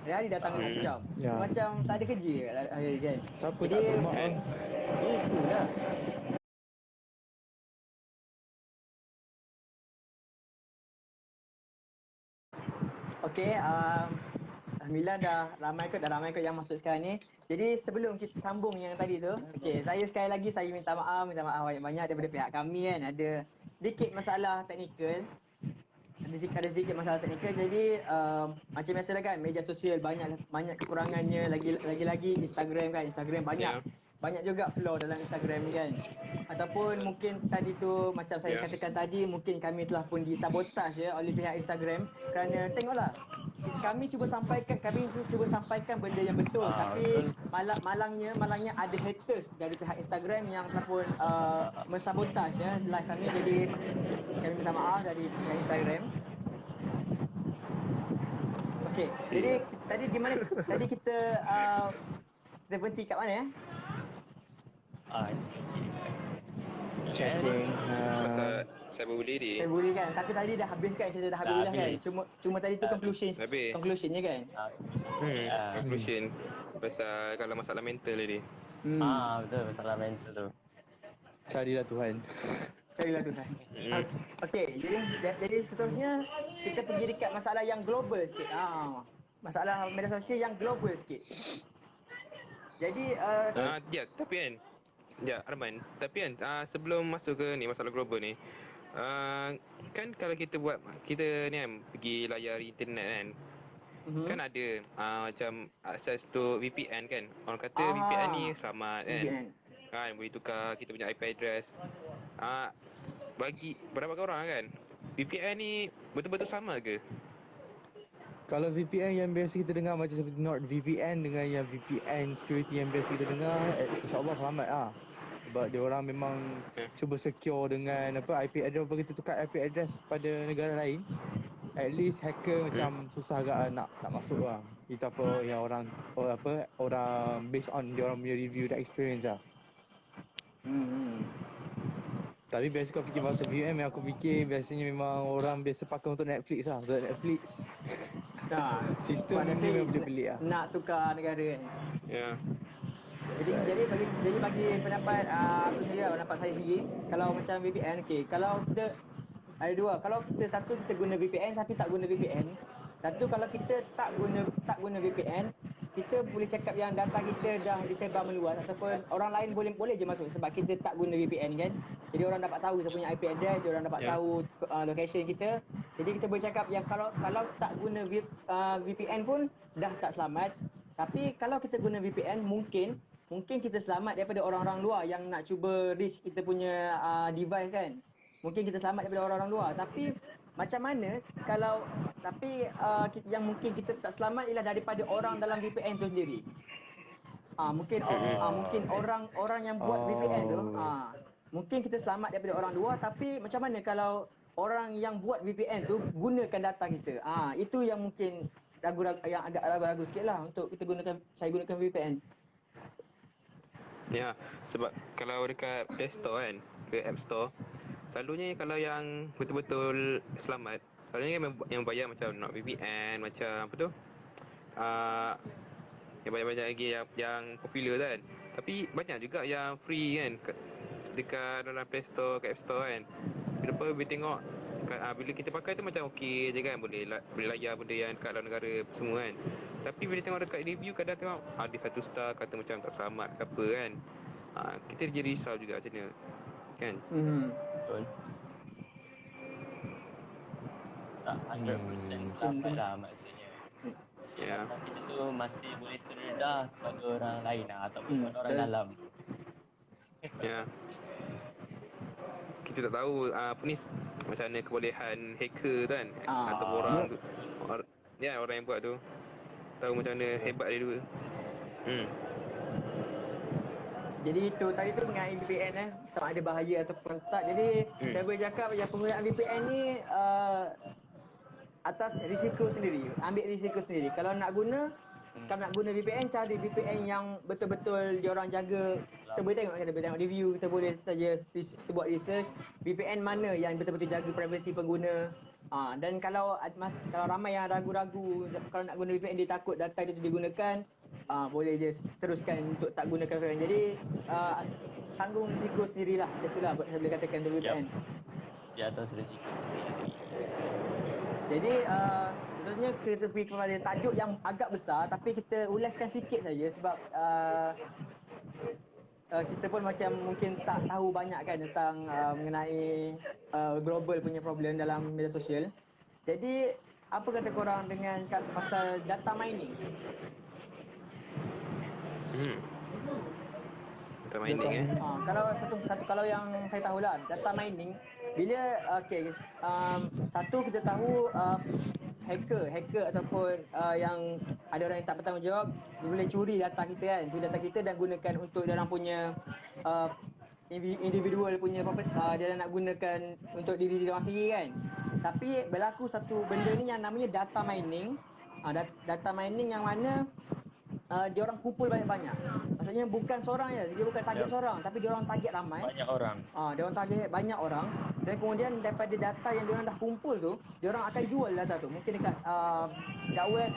Hari-hari datang nak kecam. Macam tak ada kerja hari kan. Siapa tak semak kan? Itulah. Okey, alhamdulillah dah ramai kot yang masuk sekarang ni. Jadi sebelum kita sambung yang tadi tu, saya sekali lagi minta maaf banyak-banyak daripada pihak kami kan. Ada sedikit masalah teknikal. Ada sedikit masalah teknikal. Jadi macam biasalah kan, media sosial banyak kekurangannya, lagi-lagi Instagram kan. Instagram banyak juga flaw dalam Instagram ni kan. Ataupun mungkin tadi tu macam saya katakan tadi, mungkin kami telah pun disabotaj oleh pihak Instagram. Kerana tengoklah, kami cuba sampaikan benda yang betul, tapi malangnya ada haters dari pihak Instagram yang telah pun mensabotaj live kami. Jadi kami minta maaf dari pihak Instagram. Okey, jadi tadi di mana tadi kita berhenti kat mana ya? Checking Pasal cyberbully ni. Cyberbully kan. Tapi tadi dah habis kan, kita dah habis dah kan. Cuma tadi tu conclusionnya kan. Conclusion pasal kalau masalah mental tadi. Betul, masalah mental tu. Carilah Tuhan. Carilah Tuhan. Okey, jadi seterusnya kita pergi dekat masalah yang global sikit. Masalah media sosial yang global sikit. Jadi Ya, tapi kan, ya Arman, tapi kan sebelum masuk ke ni masalah global ni, kan kalau kita ni kan pergi layar internet kan, kan ada macam akses tu VPN kan. Orang kata VPN ni selamat kan. VPN. Kan boleh tukar kita punya IP address. Bagi berapa orang kan, VPN ni betul-betul sama ke? Kalau VPN yang biasa kita dengar macam seperti NordVPN dengan yang VPN security yang biasa kita dengar, insya-Allah selamat Sebab dia orang memang cuba secure dengan IP address. Kalau kita tukar IP address pada negara lain, at least hacker macam susah agak nak masuk lah. Itu apa yang orang based on dia orang punya review dan experience lah. Tapi biasa kau fikir pasal VM, aku fikir biasanya memang orang biasa pakai untuk Netflix lah. Untuk Netflix. Sistem ni memang pelik-pelik lah. Nak tukar negara kan. Ya. Jadi bagi pendapat aku sendiri lah, pendapat saya sendiri, kalau macam VPN, kalau kita ada dua. Kalau kita satu kita guna VPN, satu tak guna VPN. Satu kalau kita tak guna VPN, kita boleh cakap yang data kita dah disebar meluas ataupun orang lain boleh je masuk sebab kita tak guna VPN kan. Jadi orang dapat tahu kita punya IP address, orang dapat tahu location kita. Jadi kita boleh cakap yang kalau tak guna VPN pun dah tak selamat. Tapi kalau kita guna VPN mungkin kita selamat daripada orang-orang luar yang nak cuba reach kita punya device kan. Mungkin kita selamat daripada orang-orang luar. Tapi macam mana kalau yang mungkin kita tak selamat ialah daripada orang dalam VPN tu sendiri. Mungkin orang yang buat VPN tu mungkin kita selamat daripada orang luar, tapi macam mana kalau orang yang buat VPN tu gunakan data kita. Itu yang mungkin yang agak ragu-ragu sikitlah untuk kita gunakan VPN. Ya, sebab kalau dekat Play Store kan, ke App Store, selalunya kalau yang betul-betul selamat, selalunya yang bayar macam NordVPN, macam apa tu, yang banyak-banyak lagi yang popular kan. Tapi banyak juga yang free kan, dekat dalam Play Store, ke App Store kan. Bila tengok, bila kita pakai tu macam okey je kan, boleh layar benda yang dekat dalam negara semua kan. Tapi bila tengok dekat review, kadang tengok ada 1 star kata macam tak selamat ke apa kan. Kita jadi risau juga macam mana kan. Betul. Tak 100% selamat lah maksudnya. Ya. Data kita tu masih boleh terdedah kepada orang lain ataupun kepada orang dalam. Ya. Kita tak tahu apa ni, macam mana kebolehan hacker tu kan, atau orang yang buat tu tahu macam mana hebat dia dua. Jadi itu tadi tu mengenai VPN sama ada bahaya ataupun tak. Jadi saya boleh cakap yang penggunaan VPN ni atas risiko sendiri, ambil risiko sendiri. Kalau nak guna VPN, cari VPN yang betul-betul diorang jaga. Kita boleh tengok, review, kita boleh saja kita buat research VPN mana yang betul-betul jaga privasi pengguna. Dan kalau ramai yang ragu-ragu kalau nak guna VPN, dia takut data dia digunakan, boleh je teruskan untuk tak gunakan VPN. Jadi tanggung risiko sendirilah. Macam itulah saya boleh katakan untuk VPN. Di atas risiko sendiri. Jadi sebenarnya kita pergi kepada tajuk yang agak besar, tapi kita ulaskan sikit saja sebab kita pun macam mungkin tak tahu banyak kan tentang mengenai global punya problem dalam media sosial. Jadi apa kata korang dengan pasal data mining? Data mining Kalau yang saya tahulah data mining bila satu kita tahu hacker ataupun yang ada orang yang tak bertanggungjawab boleh curi data kita dan gunakan untuk dia orang punya individual punya dia nak gunakan untuk diri dia orang sendiri kan. Tapi berlaku satu benda ni yang namanya data mining. Data mining yang mana dia orang kumpul banyak-banyak. Maksudnya bukan seorang je, dia bukan target seorang, tapi dia orang target ramai. Banyak orang. Dia orang target banyak orang dan kemudian daripada data yang dia orang dah kumpul tu, dia orang akan jual data tu. Mungkin dekat web,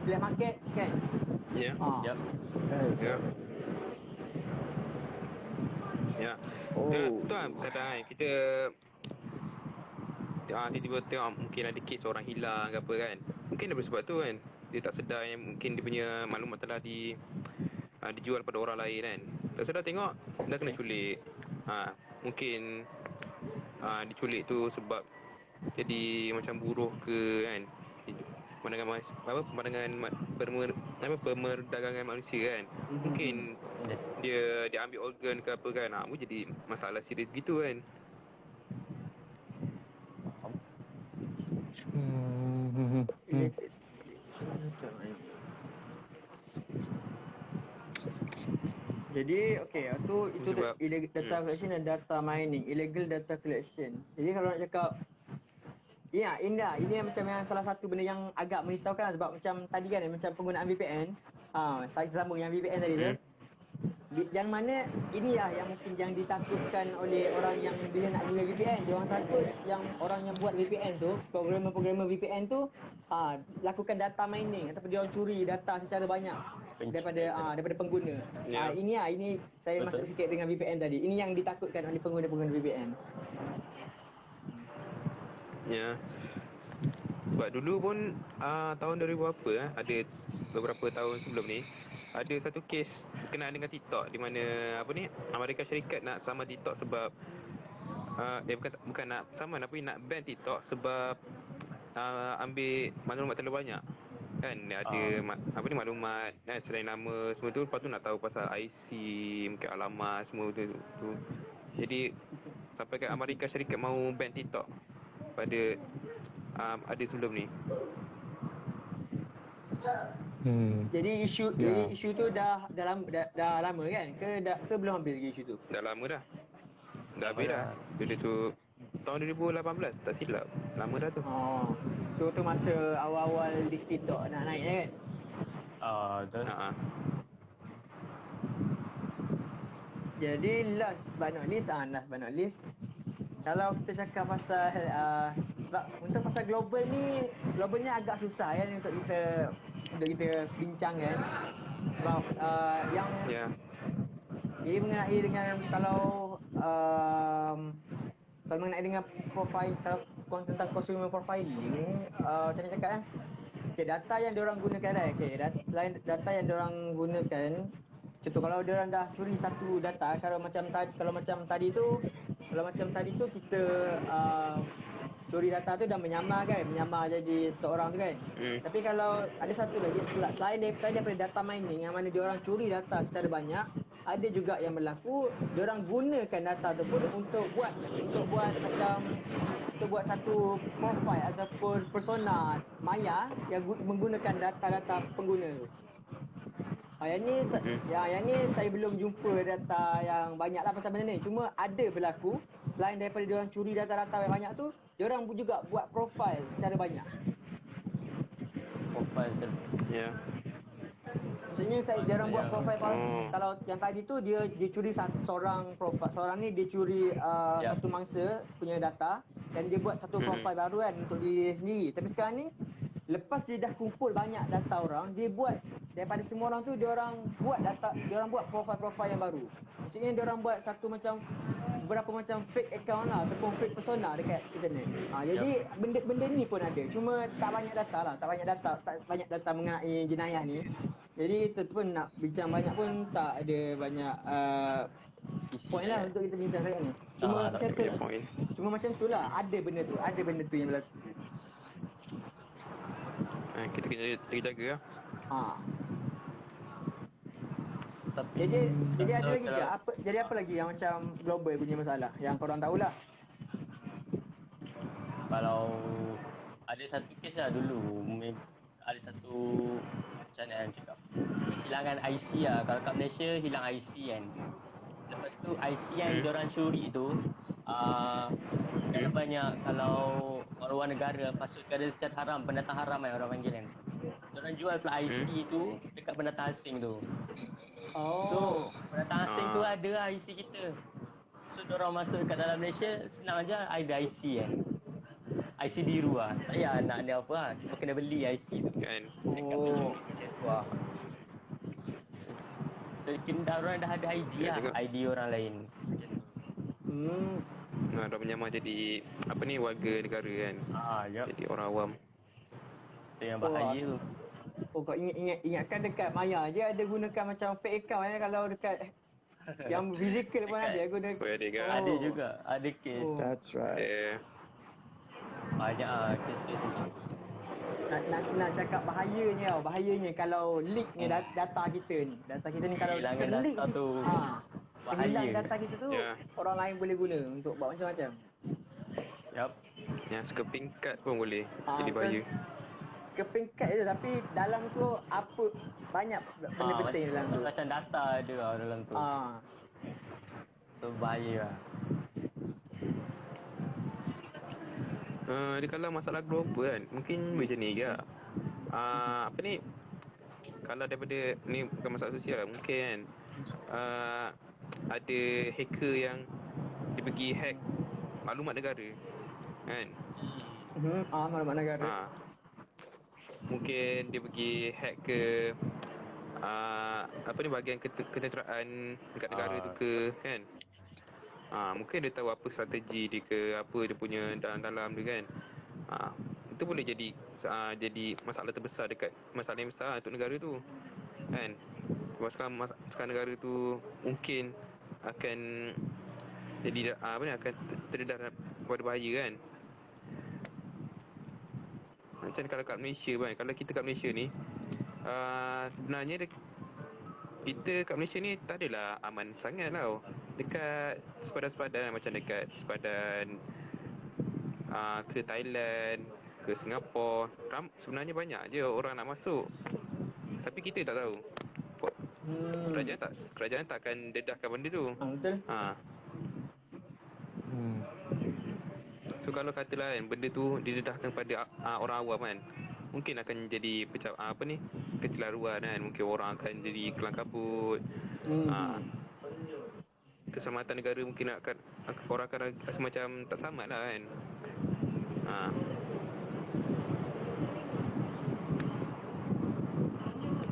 black market kan. Ya. Ya. Oh. Tu kan kadang kan kita tiba-tiba tengok mungkin ada kes orang hilang ke apa kan. Mungkin daripada sebab tu kan. Dia tak sedar yang mungkin dia punya maklumat telah dijual pada orang lain kan. Tak sedar tengok dah kena culik. Mungkin diculik tu sebab jadi macam buruh ke kan. Pemerdagangan manusia kan. Mungkin dia ambil organ ke apa kan. Jadi masalah serius gitu kan. Jadi itu Sebab- illegal data collection dan data mining, illegal data collection. Jadi kalau nak cakap ini yang macam yang salah satu benda yang agak merisaukan sebab macam tadi kan macam penggunaan VPN. Saya sambung yang VPN tadi tu. Yang mana inilah yang mungkin yang ditakutkan oleh orang yang bila nak guna VPN. Dia orang takut yang orang yang buat VPN tu, programmer VPN tu lakukan data mining ataupun dia orang curi data secara banyak daripada pengguna. Ini saya masuk sikit dengan VPN tadi. Ini yang ditakutkan oleh pengguna-pengguna VPN. Ya. Sebab dulu pun tahun 2000 berapa ada beberapa tahun sebelum ni ada satu kes berkenaan dengan TikTok di mana Amerika Syarikat nak sama TikTok sebab bukan nak sama tapi nak ban TikTok sebab ambil maklumat terlalu banyak. Kan ada maklumat selain nama semua tu, lepas tu nak tahu pasal IC, mungkin alamat semua tu. Jadi sampai ke Amerika Syarikat mau ban TikTok pada ada sebelum ni. Jadi isu tu dah lama kan? Ke belum habis lagi isu tu? Dah lama dah. Dah habis dah. Bila tu tahun 2018 tak silap. Lama dah tu. So tu masa awal-awal di TikTok nak naik kan? Betul. Jadi last but not least, kalau kita cakap pasal sebab untuk pasal globalnya agak susah kan untuk kita bincang kan. Sebab jadi mengenai dengan kalau mengenai dengan profile, kalau tentang consumer profiling, macam mana cakap kan? Data yang diorang gunakan selain data yang diorang gunakan, contoh kalau diorang dah curi satu data, kalau macam tadi tu kita curi data tu dah menyamar jadi seseorang tu kan. Tapi kalau ada satu lagi selain daripada data mining yang mana diorang curi data secara banyak, ada juga yang berlaku diorang gunakan data tu pun untuk buat satu profil ataupun persona maya yang menggunakan data-data pengguna tu. Yang ni saya belum jumpa data yang banyak lah pasal benda ni. Cuma ada berlaku, selain daripada diorang curi data-data yang banyak tu, diorang juga buat profil secara banyak. Ya. Maksudnya diorang buat profil kalau yang tadi tu dia curi seorang profil. Seorang ni dia curi satu mangsa punya data dan dia buat satu profil baru kan untuk diri dia sendiri. Tapi sekarang ni lepas dia dah kumpul banyak data orang, dia buat daripada semua orang tu diorang buat profil-profil yang baru. Maksudnya diorang buat satu macam beberapa macam fake account lah ataupun fake persona dekat internet. Jadi benda ni pun ada. Cuma tak banyak data mengenai jenayah ni. Jadi kita pun nak bincang banyak pun tak ada banyak point lah untuk kita bincang sekarang ni. Cuma macam tu lah, ada benda tu yang berlaku. Kita kena jaga lah. Jadi ada lagi ke? Jadi apa lagi yang macam global punya masalah yang korang tahulah? Kalau ada satu kes lah dulu, ada satu macam mana cakap, kehilangan IC lah. Kalau kat Malaysia hilang IC kan. Lepas tu IC yang diorang curi tu kan banyak, kalau orang luar negara masuk negara secara haram, pendatang haram yang orang panggil kan, diorang jual pula IC tu dekat pendatang asing tu. So pendatang asing tu ada IC kita. So diorang masuk dekat dalam Malaysia, senang aja ada IC kan. IC biru lah. Tak payah nak ada apa lah, cuma kena beli IC tu kan. Dekat penjuru macam tu lah. So, orang dah ada ID Ya, lah, tengok. ID orang lain. Macam tu. Dah menyamar jadi warga negara kan. Yup. Jadi orang awam. Itu yang bahaya tu. Oh, kau ingatkan dekat Maya je ada gunakan macam fake account kalau dekat yang physical pun ada guna. Oh, ada ke? Ada juga, ada kes. Oh. That's right. Banyak kes-kes macam tu. Nak cakap bahayanya kalau leak ni data kita ni. Data kita ni kalau Kehilangan terleak data tu. hilang Bahaya. data kita tu, Ya. orang lain boleh guna untuk buat macam-macam. Yup. Yang scraping card pun boleh jadi betul. bahaya. Scraping card je tapi dalam tu apa banyak benda penting dalam tu. Macam data ada lah dalam tu. So bahaya lah. Dia kalau masalah global kan, mungkin macam ni ke. Apa ni, kalau daripada ni bukan masalah sosial, mungkin kan ada hacker yang dia pergi hack maklumat negara kan. Maklumat negara. Mungkin dia pergi hack ke bahagian ketenteraan dekat negara tu ke kan. Mungkin dia tahu apa strategi dia ke, apa dia punya dalam-dalam dia kan. Itu boleh jadi masalah terbesar masalah yang besar untuk negara tu kan. Sebab sekarang negara tu mungkin akan jadi akan terdedah pada bahaya kan. Macam kalau kat Malaysia kan, kalau kita kat Malaysia ni sebenarnya kita kat Malaysia ni tak adalah aman sangat tau. Dekat sepadan-sepadan macam dekat sepadan ke Thailand, ke Singapura, sebenarnya banyak je orang nak masuk. Tapi kita tak tahu. Kerajaan tak akan dedahkan benda tu. Betul. So kalau katalah kan benda tu didedahkan pada orang awam kan, mungkin akan jadi kecelaruan kan. Mungkin orang akan jadi kelang kabut. Keselamatan negara mungkin orang akan rasa macam tak selamat lah kan.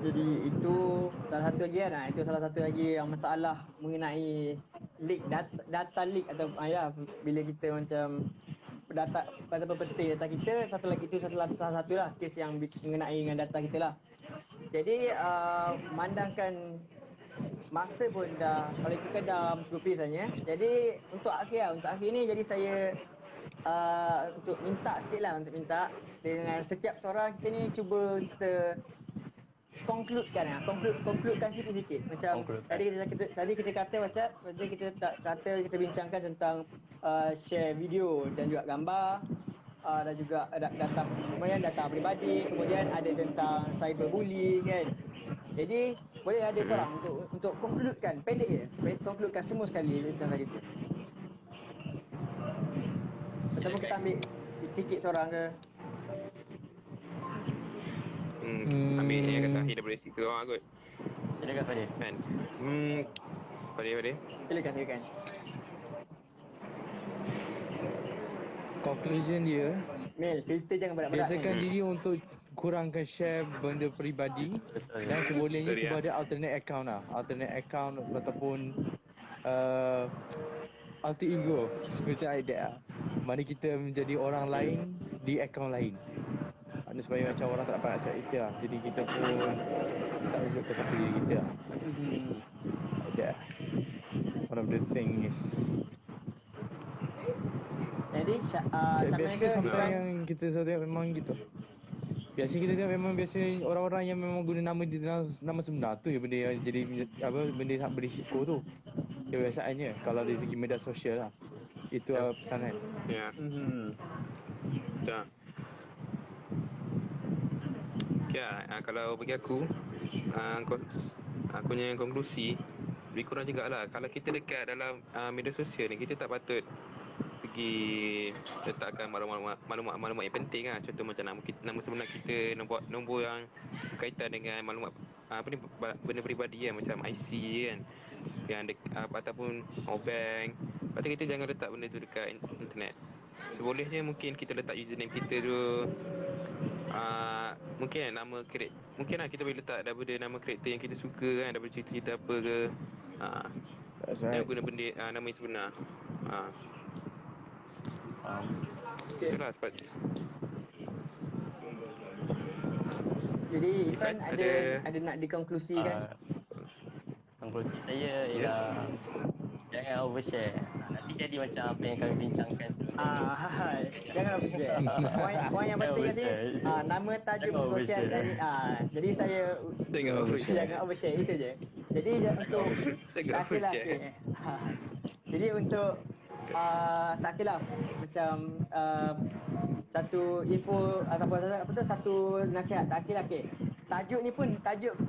Jadi itu salah satu lagi kan. Itu salah satu lagi yang masalah mengenai leak data leak atau bila kita macam data penting data kita. Salah satu lah kes yang mengenai dengan data kita lah. Jadi memandangkan masa pun dah, kalau ikutkan dah mencukupi sebenarnya. Jadi untuk akhir ni jadi saya untuk minta dengan setiap seorang kita ni cuba kita concludekan sikit-sikit. Macam tadi kita bincangkan tentang share video dan juga gambar, dan juga data, kemudian data peribadi, kemudian ada tentang cyberbullying kan. Jadi boleh ada seorang untuk concludekan, pendek je, concludekan semua sekali tentang tadi tu. Ataupun kita ambil sikit seorang ke. Ambil yang kata akhir daripada situ orang kot. Silakan Fadil. Kan. Fadil. Silakan. Conclusion dia, Mel, filter jangan berat-berat. biasakan diri untuk kurangkan share benda peribadi. Dan sebolehnya cuba ada alternate account lah. Alternate account ataupun alter ego. Macam idea lah. Mana kita menjadi orang lain di account lain. Supaya macam orang tak dapat nak cakap kita lah. Jadi kita pun tak tunjuk ke siapa diri kita lah. Idea. One of the thing is Jadi biasa sampai yang kita tengok memang gitu. Biasa kita tengok memang orang-orang yang memang guna nama sebenar tu ya benda yang jadi benda yang berisiko tu. Kebiasaannya kalau dari segi media sosial lah. Itu pesanan. Ya. Tak. Kalau bagi aku punya konklusi lebih kurang jugalah, kalau kita dekat dalam media sosial ni, kita tak patut pergi letakkan maklumat yang penting lah. Contoh macam nama sebenar kita, nombor yang berkaitan dengan maklumat benda peribadi kan, macam IC kan, yang ataupun bank. Lepas tu kita jangan letak benda tu dekat internet. Sebolehnya mungkin kita letak username kita tu mungkin nama karakter, mungkin lah kita boleh letak daripada nama karakter yang kita suka kan, daripada cerita-cerita apa ke. That's Dan right. guna benda nama yang sebenar. Itulah sebab Jadi Irfan Ada- ada nak dikonklusikan. Konklusi saya ialah jangan overshare. Nanti jadi macam apa yang kami bincangkan sebelum ni. Jangan overshare. Poin yang penting Jangan tadi overshare. nama tajuk Jangan perkongsian overshare. tadi. Jadi saya jangan overshare. jangan overshare itu je. Jadi untuk Jangan okeylah, overshare. okey. Jadi untuk tak kira macam satu info ataupun satu nasihat tak kira okey. Tajuk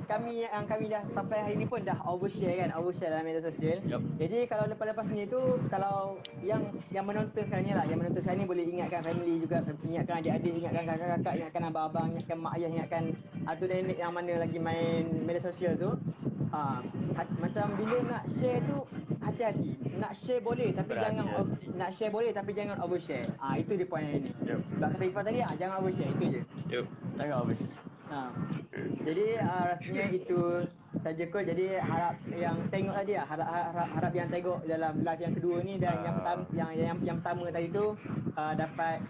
kami yang kami dah sampai hari ni pun dah overshare dalam media sosial. Yup. Jadi kalau lepas-lepas ni tu, kalau yang menonton sekarang ni lah, yang menonton sekarang ni boleh ingatkan family juga, ingatkan adik-adik, ingatkan kakak-kakak, ingatkan abang-abang, ingatkan mak ayah, ingatkan atuk nenek yang mana lagi main media sosial tu. Macam bila nak share tu hati-hati. Nak share boleh tapi jangan overshare. Itu dia point yang ini. Yup. Sebab kata Ifah tadi jangan overshare, itu je. Yup. Jangan overshare. Jadi rasanya itu saja kot. Jadi harap yang tengok tadi harap yang tengok dalam live yang kedua ni dan yang pertama tadi tu dapat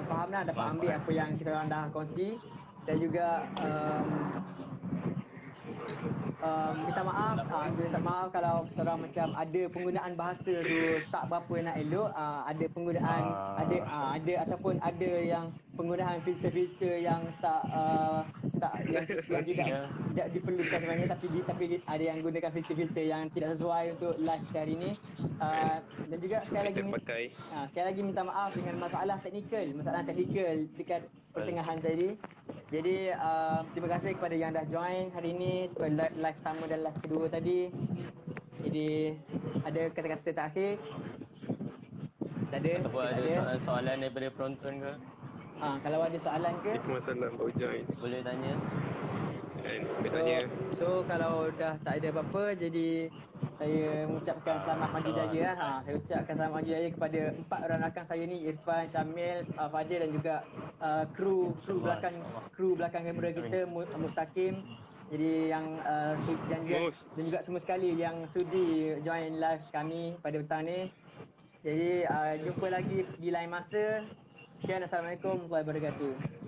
faham lah, dapat ambil apa yang kita orang dah kongsi dan juga minta maaf kalau kita orang macam ada penggunaan bahasa tu tak berapa nak elok, ada penggunaan ada ataupun ada yang penggunaan filter-filter yang yang tidak diperlukan sebenarnya, tapi ada yang gunakan filter-filter yang tidak sesuai untuk live hari ini. Dan juga sekali lagi minta maaf dengan masalah teknikal dekat pertengahan tadi. Jadi terima kasih kepada yang dah join hari ini live pertama dan live kedua tadi. Jadi ada kata-kata terakhir? Tak ada. Ataupun Tak ada soalan daripada penonton ke? Kalau ada soalan ke Itu masalah baru join. Boleh tanya. Kan, boleh tanya. So kalau dah tak ada apa-apa, jadi saya mengucapkan selamat maju jaya lah. Saya ucapkan selamat maju jaya kepada 4 orang rakan saya ni, Irfan, Syamil, Fadil dan juga kru belakang kamera kita, Mustaqim. Jadi yang dan juga semua sekali yang sudi join live kami pada petang ni. Jadi jumpa lagi di lain masa. Sekian, Assalamualaikum warahmatullahi wabarakatuh.